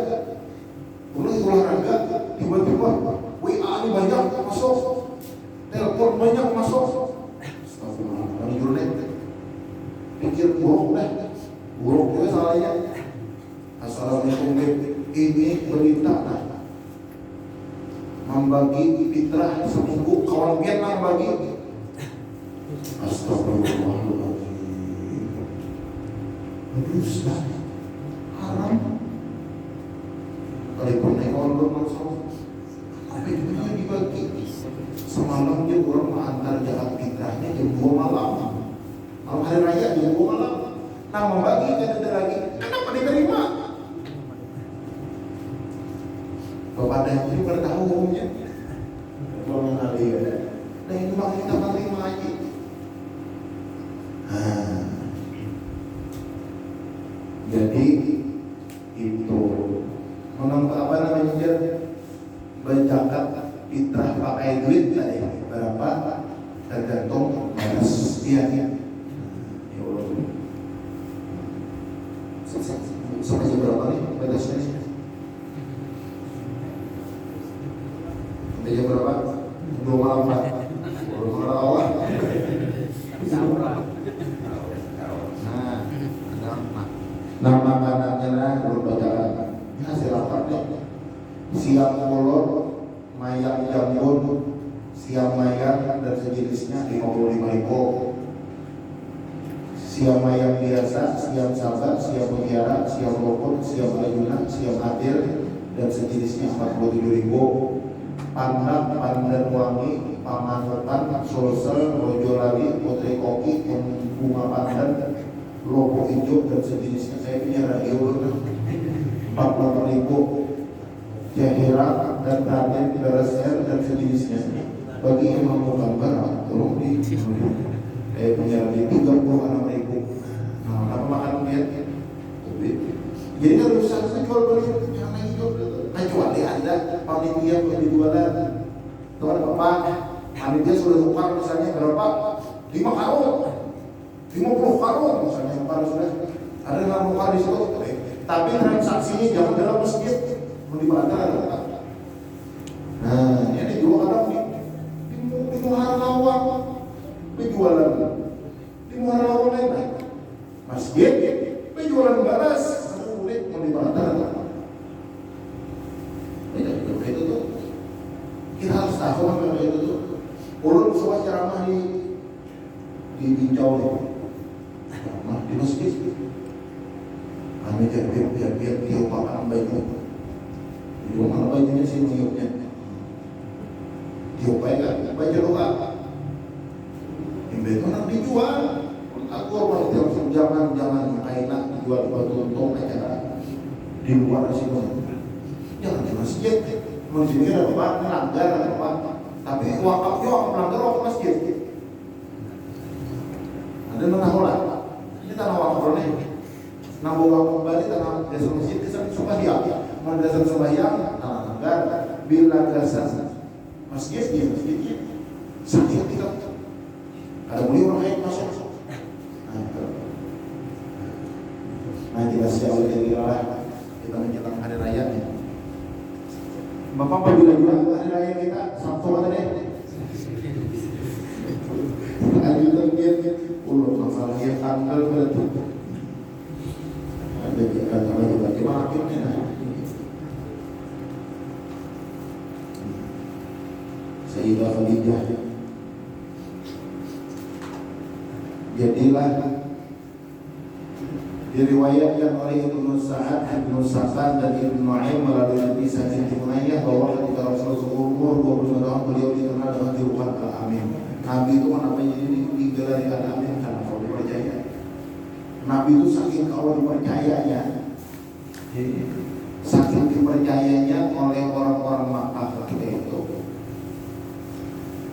Tiba-tiba WA ini banyak masuk, telepon banyak masuk. Astagfirullah, ini julek. Pikir buruk juga salahnya. Assalamualaikum. Ini berita membagi fitrah seminggu kawan Vietnam bagi. Astagfirullahaladzim. Ustaz, haram. Kalaupun naik orang langsung, apa itu yang dibagi? Semalam dia orang mengantar jalan fitrahnya jam 2 malam. Malam hari raya jam 2 malam. Nah membagi kan ada lagi. Kenapa diterima? Bapak dan Ibu pada tahu hukumnya. Kalau nanti ya. Nah itu makanya kita menerima aja. Jadi itu menambah apa namanya berzakat fitrah pakai duit tadi berapa tergantung batas dia. Ya Allah. Sampai berapa nih batasnya? Sampai berapa? 2 malam Pak. Allah. Nah makanannya belum bacaan hasil rapatnya siam kolor, mayang jambon, siam mayang dan sejenisnya 55.000. Siam mayang biasa, siam sabar, siam mutiara, siam rokok, siam ayunan, siam hadir dan sejenisnya 47.000. Pandan wangi, pamanutan, sulsel, rojolali, putri koki, bunga pandan, logo hijau dan sejenisnya. Saya punya radio 40.000. Jahirat dan raden bereser dan sejenisnya. Bagi yang mau gambar, tolong di saya punya radio 36.000. Nah, apa makan dia? Jadi kan rusak jual beli yang hijau. Kecuali ada panitia yang dijualan. Tuh ada bapak, panitia sudah tukar misalnya berapa? 5 karung. 50 karung misalnya kalau sudah ada 50 kali di situ, tapi transaksinya jangan dalam masjid, mau di mana ada. Nah, ini dua kadang di muara lawang, penjualan di muara lawang lain, masjid, penjualan baras, kulit mau di mana ada. Itu tuh kita harus tahu apa itu tuh. Ulun semua ceramah di Binjau nih. Di masjid kami biar tiup pakai baju di rumah bajunya sih tiupnya tiup aja baju doa itu nak dijual aku orang tiap jangan kainan dijual batu untung aja di luar sini jangan di masjid masjidnya ada melanggar tapi wakafnya melanggar wakaf masjid ada menahulah tanah wakaf nih, nambah wakaf kembali tanah dasar masjid dasar sembahyang, mau dasar sembahyang tanah anggar, bila dasar masjidnya sakit kita, ada beli orang lain masuk, nanti kasih awal dari kita menjelang hari raya nih, bapak apabila juga hari raya kita Sabtu mana deh, lanjutan dia. Masalah yang tanggal berarti ada juga gimana akhirnya Sayyidah Khadijah jadilah diriwayatkan oleh Ibnu Sa'ad, Ibnu Sa'ad dan Ibnu Nu'aim melalui Nabi Sa'id bin Umayyah bahwa ketika Rasulullah umur 25 tahun beliau dikenal dengan julukan Al-Amin. Nabi itu kenapa ini digelar Al-Amin karena kau dipercaya. Nabi itu saking kau dipercayanya, saking dipercayanya oleh orang-orang Makkah ketika itu.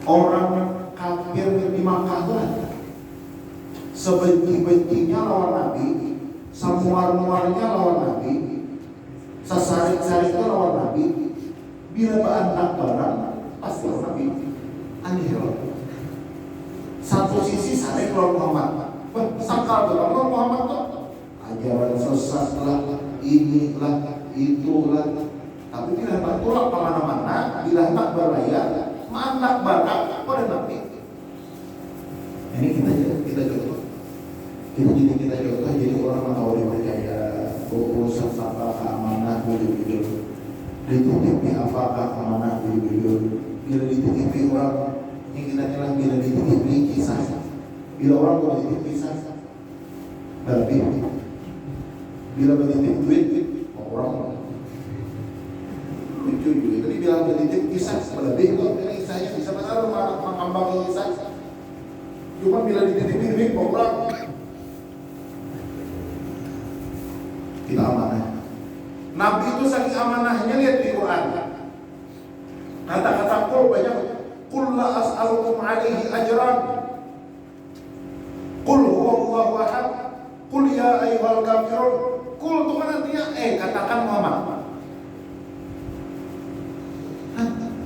Orang kafir di Makkah itu sebenci-bencinya lawan Nabi, semuar-muarnya lawan Nabi, sesarik-sariknya lawan Nabi. Bila berantak barang pasti lawan Nabi. Aneh loh. Satu sisi sarik lawan Muhammad, sangkal lawan Muhammad tuh ajaran sesat lah, inilah, itulah. Tapi bila hendak tolak kemana-mana, bila hendak berlayar, anak barang pada Nabi. Ini kita contoh. Kita contoh jadi orang yang tahu dipercaya, urusan apa dititipi apakah amanah beliau, bila dititipi orang yang kita bilang bila dititipi kisah, bila orang mau dititipi kisah, berarti bila dititipi duit orang lucu juga. Tadi bilang dititipi kisah, lebih kok ini kisahnya bisa benar mengambang kisah. Cuma bila dititipi duit orang kita amanah. Nabi itu saking amanahnya, lihat di Quran. Kata-kata qul banyak. Qul la as'alukum alaihi ajran. Qul huwallahu ahad. Qul ya ayyuhal kafirun. Qul itu kan artinya katakan Muhammad.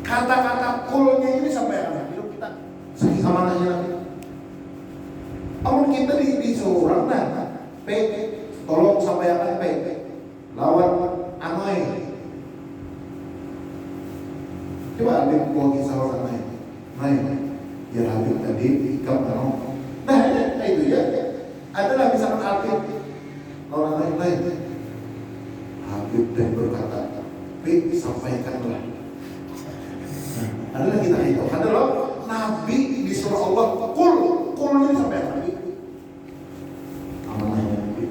Kata-kata qulnya ini sampai apa? Hidup kita saking amanahnya Nabi. Amun kita disuruh orang tolong sampaikan lawan Amai. Coba ambil buah kisah orang lain. Ya Habib tadi ikam tanong. Nah itu ya. Adalah misalkan Habib orang lain. Habib dan berkata, sampaikanlah. Adalah kita itu. Adalah Nabi disuruh Allah. Kul ini sampai Nabi. Amanahnya Nabi.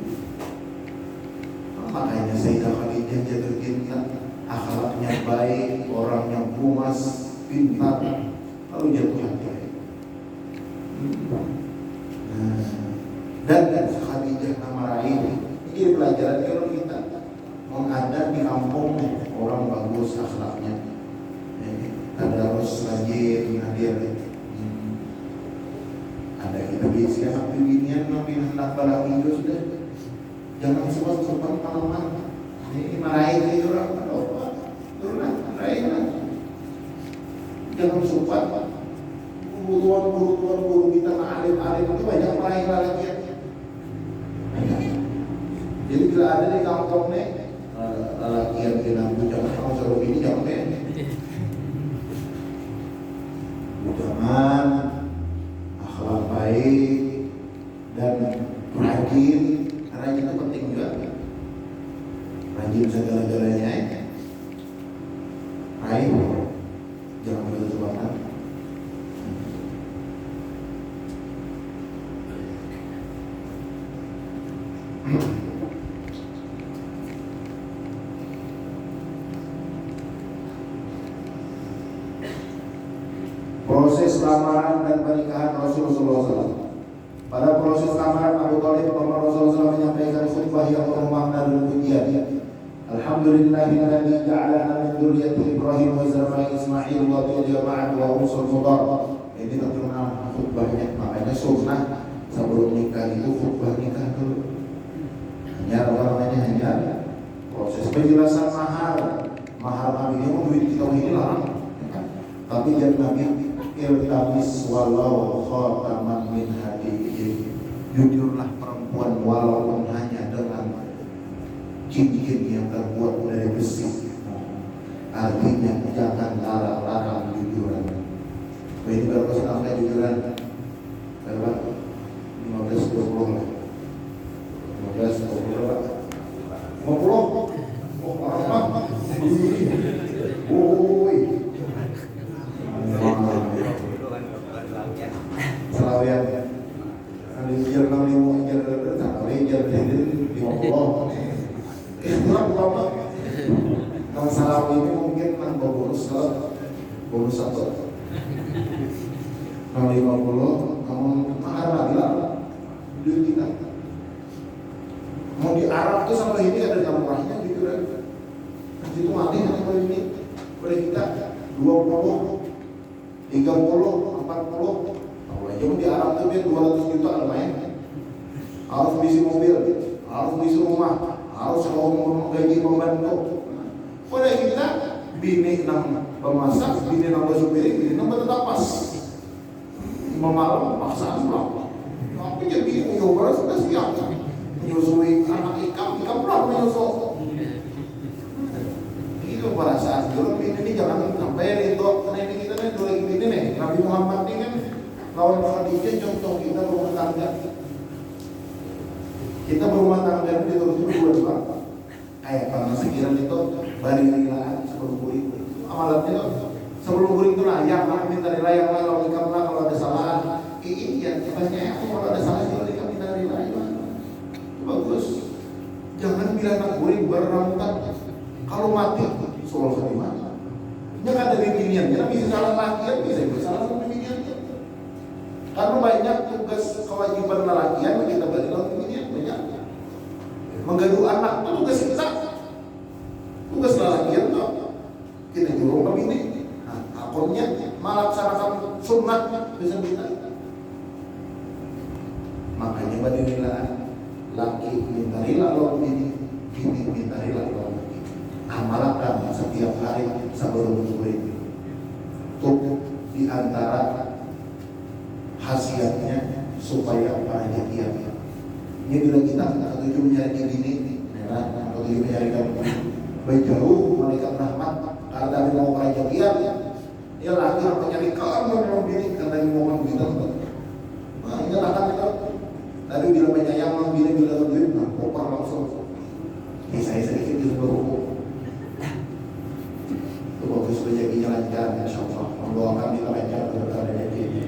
Makanya Sayyidah Khadijah jatuh cinta, akhlaknya baik, orangnya bumas, pintar, lalu jatuh hati. Dan Khadijah nama Raih ini pelajaran kalau kita mau ada di kampung orang bagus akhlaknya, tadarus rajin hadir. Ada kita bisa sampai binian nabi hendak balak itu sudah. Jangan sempat malam-malam. Ini marahin itu orang turun marahin. Jangan sempat guru kita alim itu banyak marahin lagi. Jadi bila ada di kampung nih laki yang bilang jangan kamu suruh ini jangan jangan akhlak baik dan rajin. Rajin itu penting juga. Rajin segala-galanya. Raih, jangan berlebihan. Proses lamaran dan pernikahan Rasulullah SAW. Pada proses lamaran Abu Thalib, Rasulullah SAW menyampaikan khutbah yang bermakna dan pujian. Alhamdulillahilladzi ja'alana min dzurriyyati Ibrahim wa Ismail wa Idris wa Musa Mudar. Ini terkenal khutbahnya. Makanya sunnah sebelum nikah itu khutbah nikah dulu. Hanya proses penjelasan mahar Nabi ini duit kita ini larang. Tapi jangan Nabi iltamis walau khataman min hadid. Jujurlah perempuan walaupun hanya dengan cincin yang terbuat dari besi. Artinya jangan larang-larang jujuran. Ini berapa setahun jujuran? Berapa? 15-20 lah. 15-20 lah. 50? Oh, apa? Selawian Alijar kali mau ijar Alijar jadi 50 itulah pertama. Kalau salah ini mungkin nambah bonus satu. Kalau 50 kamu mahar lagi lah duit kita. Mau di Arab tuh sampai ini ada gambarnya gitu kan. Itu mati kalau ini boleh kita 20, 30, 40. Kalau aja di Arab tuh dia 200 juta lumayan. Harus beli mobil, harus beli rumah, harus kalau gaji pembantu. Pada kita bini nang pemasak, bini nang supir, bini nang tetap pas. Memalam paksaan berapa? Aku jadi nyoba sudah siap. Menyusui anak ikam pula menyusul. Itu perasaan dulu ini jangan sampai itu karena ini kita nih dulu ini nih Nabi Muhammad ini kan lawan Khadijah contoh kita berumah tangga. Kita berumah tangga itu terus berdua kayak karena sekiran itu bari sebelum guring. Amalannya tuh sebelum guring itu layak, maka minta dilayang lah kalau dikablah kalau ada salah. Iya, banyak kalau ada salah juga minta dilayang. Bagus. Jangan bilang nak guring berrambutan. Kalau mati, soal di mana? Jangan ada bibinian, jangan bisa salah laki, bisa salah bibinian. Karena banyak tugas kewajiban lelakian kita balik dalam bibinian banyak. Menggaduh anak itu tugas kita. Tugas lelakian tuh kita jurung ke bini. Nah, akhirnya melaksanakan sunnah bisa kita. Makanya badinilah laki minta rela lawan bini minta rela lawan laki. Amalkan setiap hari sebelum guring. Untuk diantara khasiatnya supaya bahagia. Ini bila kita ketujuh mencari bini, ketujuh mencari kamu, berjauh malaikat rahmat karena mau bahagia. Dia lagi orang penyari kamu mau bini karena mau kamu gitu. Nah, ini akan kita. Tapi bila penyayang mau bini bila berduit, nah kopar langsung. Ini saya sedikit itu berhubung. Itu bagus rezekinya lancar, insya Allah. Mendoakan kita lancar berkah rezeki.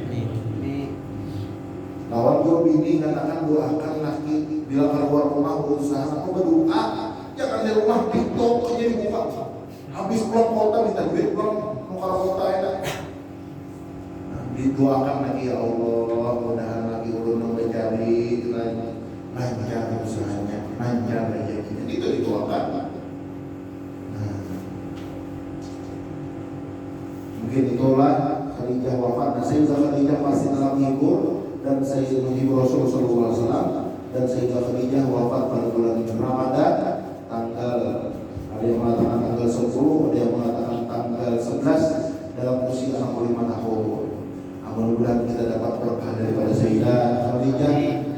Lawan guru bini katakan doakan laki bila keluar rumah berusaha aku berdoa jangan di rumah TikTok jadi buka habis pulang kota minta duit pulang mau kota enak. Didoakan lagi ya Allah mudahan lagi ulun mencari lancar usahanya lancar rezekinya itu didoakan. Mungkin itulah Khadijah wafat. Nah, Sayyidah Khadijah masih dalam hibur dan Sayyidah menghibur Rasulullah SAW dan Sayyidah Khadijah wafat pada bulan Ramadan tanggal ada yang mengatakan tanggal 10, ada yang mengatakan tanggal 11 dalam usia 65 tahun. Mudah-mudahan kita dapat berkah daripada Sayyidah Khadijah,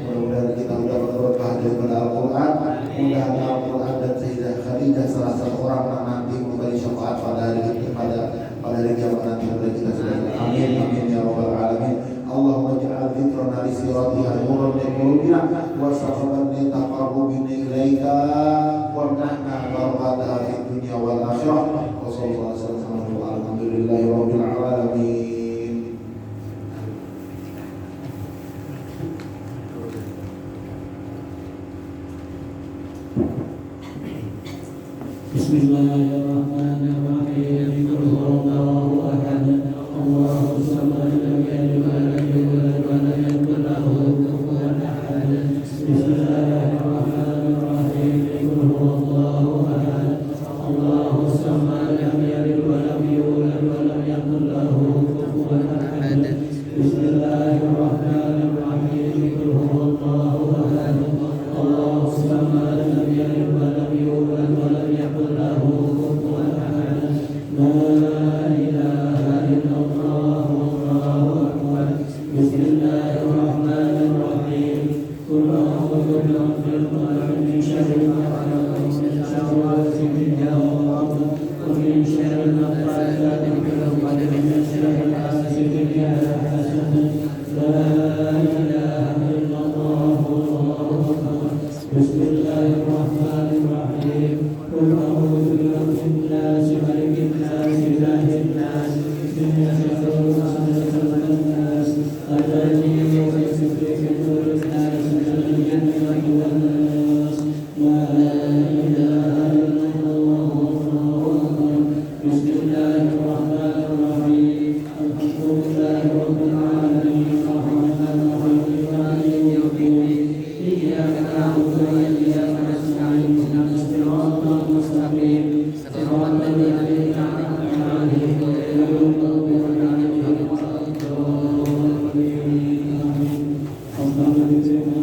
mudah-mudahan kita dapat berkah daripada Al-Quran, mudah-mudahan Al-Quran dan Sayyidah Khadijah salah satu orang yang nanti memberi syafaat pada hari kiamat nanti kepada kita semua. Amin amin ya rabbal alamin. Allahumma ja'al dhikrana li siratiha nuran li qulubina wa safaban li taqarrubina ilaika wa nahna barakataha fid dunya wal akhirah. Wa sallallahu alaihi wasallam alhamdulillahi rabbil alamin. Bismillahirrahmanirrahim. Qul huwallahu ahad. Allahus samad. Lam yalid wa lam yulad wa lam yakul lahu kufuwan ahad. Bismillahirrahmanirrahim. Qul huwallahu ahad. Allahus samad. Lam yalid wa lam yulad wa lam yakul lahu kufuwan ahad. Bismillahirrahmanirrahim. Qul huwallahu ahad. Allahus samad. Lam yalid wa lam yulad wa lam yakul lahu kufuwan ahad. La ilaha illallah wallahu akbar. Bismillahirrahmanirrahim. Qul a'udzu birabbil falaq min syarri ma khalaq wa min syarri ghasiqin idza waqab wa min syarri naffaathati fil 'uqad wa min syarri hasidin idza hasad. La ilaha illallah wallahu akbar. Bismillahirrahmanirrahim. Qul a'udzu birabbin nas, malikin nas, ilahin nas, min syarril waswasil khannas, alladzi yuwaswisu fi sudurin nas, minal jinnati wan nas. La ilaha illallah wallahu akbar. Bismillahirrahmanirrahim. Alhamdulillahi rabbil alamin. Arrahmanir rahim. Maliki yaumiddin. Iyyaka na'budu wa iyyaka nasta'in. Ihdinas siratal mustaqim. Siratal ladzina an'amta 'alaihim ghairil maghdubi 'alaihim waladdallin. Amin. Alhamdulillah.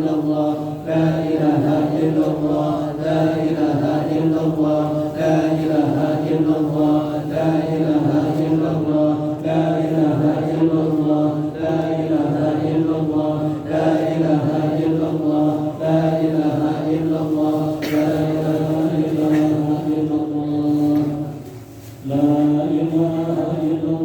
illallah, la ilaha illallah, la ilaha illallah, la ilaha illallah, la ilaha illallah, la ilaha illallah, la ilaha illallah, la ilaha illallah, la ilaha illallah, la ilaha illallah, la ilaha illallah, la ilaha illallah, la ilaha illallah,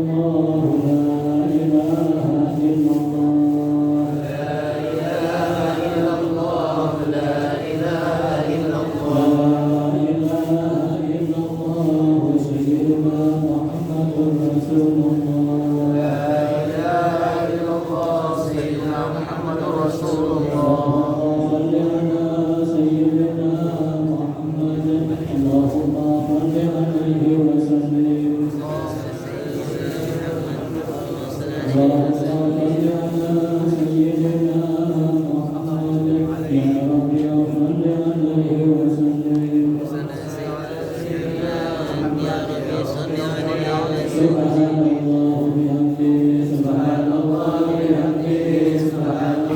la ilaha illallah, sayyidina Muhammadur Rasulullah, la ilaha illallah, sayyidina Muhammadur Rasulullah, salli ala sayyidina Muhammad, Allahumma salli alaihi wa sallim. اللهم صل على سيدنا محمد يا رب صل عليه وسلم. سبحان الله بحمده، سبحان الله بحمده، سبحان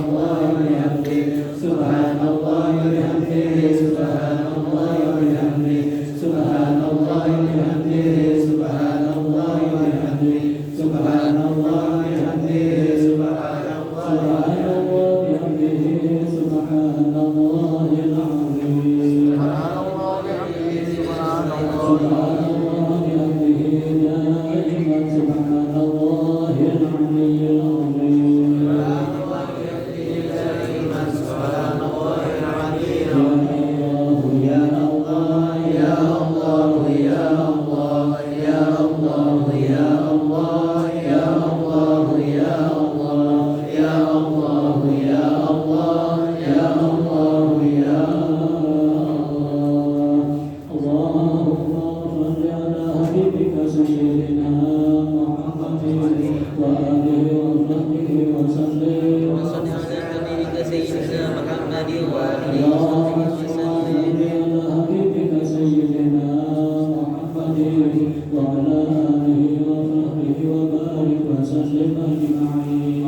الله بحمده، سبحان الله بحمده، سبحان الله بحمده، سبحان الله بحمده، سبحان الله بحمده، سبحان الله بحمده، سبحان الله بحمده، سبحان الله العظيم، سبحان الله بحمده، سبحان الله بحمده دائما، سبحان الله العلي العظيم، سبحان الله بحمده دائما، سبحان الله العلي العظيم. يا الله يا الله يا الله يا الله يا الله يا الله يا الله يا الله يا الله يا الله يا الله. اللهم صل على حبيبك سيدنا محمد وآله وصحبه وسلم. وصل على حبيبك سيدنا محمد وآله اللهم وصحبه صل وسلم. على حبيبك سيدنا محمد وعلى آله وصحبه وبارك وسلم أجمعين.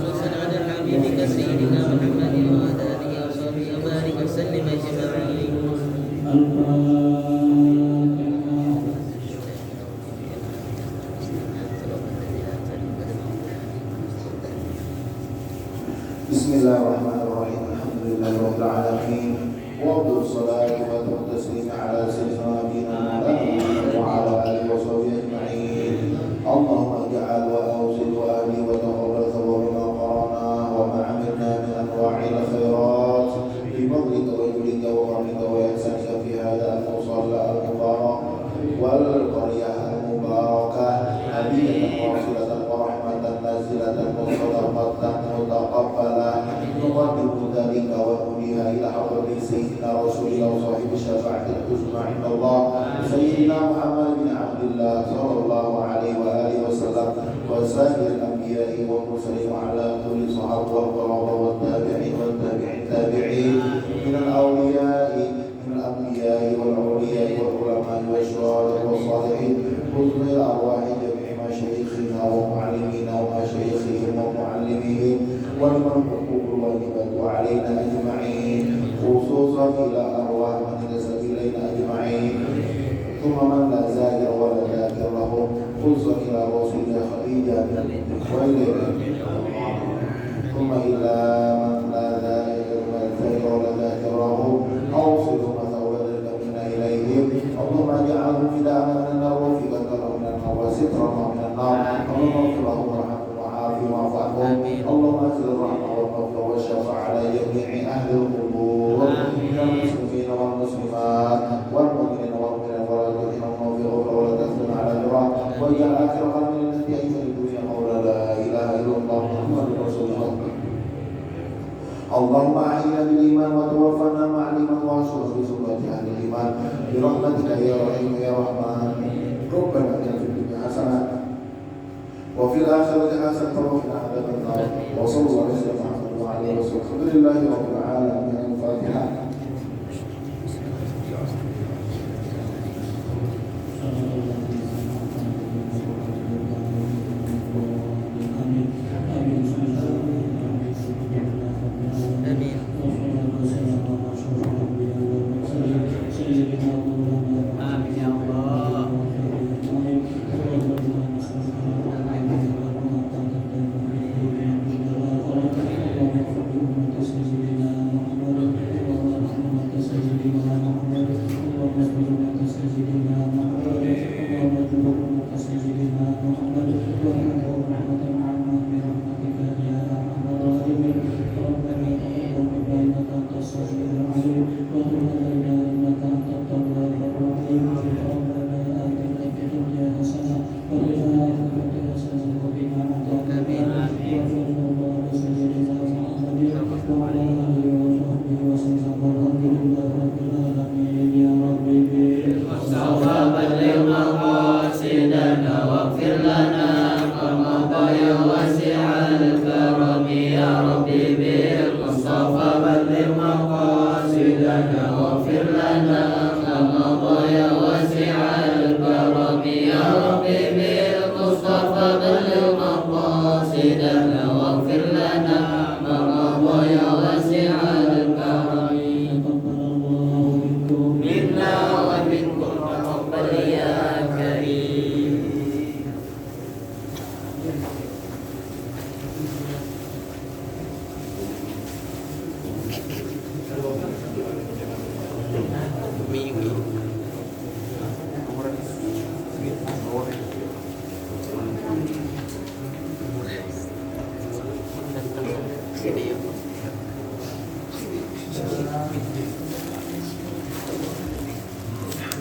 وصل على حبيبك سيدنا محمد وعلى آله وصحبه وبارك وسلم أجمعين. الفاتحة. Bismillahirrahmanirrahim. Alhamdulillahirabbil alamin. Wa afdhalus salati wa taslim ala sayyidina nabiyina Muhammad wa ala alihi wa sahbihi ajma'in. Allahumma ij'al wa awsil wa ahli wa taqabbal thawaba ma qara'na wa ma 'amilna min anwa'il khairat bi fadlika wa julika wa rahmatika wa ihsanika fi hadha al-musalla al-mubarak wal qaryah al-mubarakah nabiyatan wasilatan wa rahmatan nazilatan wa sadaqatan mutaqabbalah nuqaddimu dhalika wa nuliha ila hadrati sayyidina rasulillah wa sahibi syafa'atil uzma inda Allah sayyidina Muhammad bin Abdullah sallallahu alaihi wa alihi wasallam wa sayyidil anbiya'i wa mursalin wa ala kulli sahabah wal quraba wa tabi'in wa tabi'in tabi'in min al-awliya'i min al-anbiya'i wal awliya'i wal ulama'i wa syuhada'i wa salihin khudna ila arwahi jami'i masyayikhina wa mu'allimina wa masyayikhihim wa mu'allimihim wa liman huququl wajibatu alaina ajma'in khususan ila arwah man tasab ilaina ajma'in thumma man la zahir wa la dhakir lahum khususan ila rasulina khadijah wa ilayhi thumma ila man la zahir wa la dhakir lahum awsilu mathawadaka minna ilayhim Allahumma ja'alhum fida'ana minan nar wa fikatan minan nar wa sitran minan nar Allahumma ighfir lahum warhamhum wa'afi wa'fu anhum Allahumma anzil rahmah wa maghfirah wa syafa' ala jami'i ahli al-qubur minal muslimin wal muslimat wal mu'minin wal mu'minat wa la tuhrimhum fi ghufra wa la tahzan ala dirah wa ja'al akhir qalmin allati ayyu dunya qawla la ilaha illallah Muhammadur Rasulullah. Allahumma ahyina bil iman wa tawaffana ma'al iman wa ashurna bi sunnati ahli iman bi rahmatika ya rahim ya rahman rabbana atina fid dunya hasanah wa fil akhirati hasanah wa qina adzaban nar wa sallallahu alaihi wa sallam wa alihi wa sahbihi alhamdulillahi rabbil alamin. Al-Fatihah. Amin. Amin.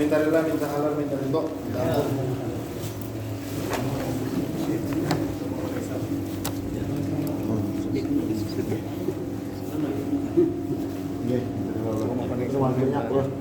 Minta rela, minta halal, minta ridho, minta ampun. Oke, mau panik itu wakilnya, bro.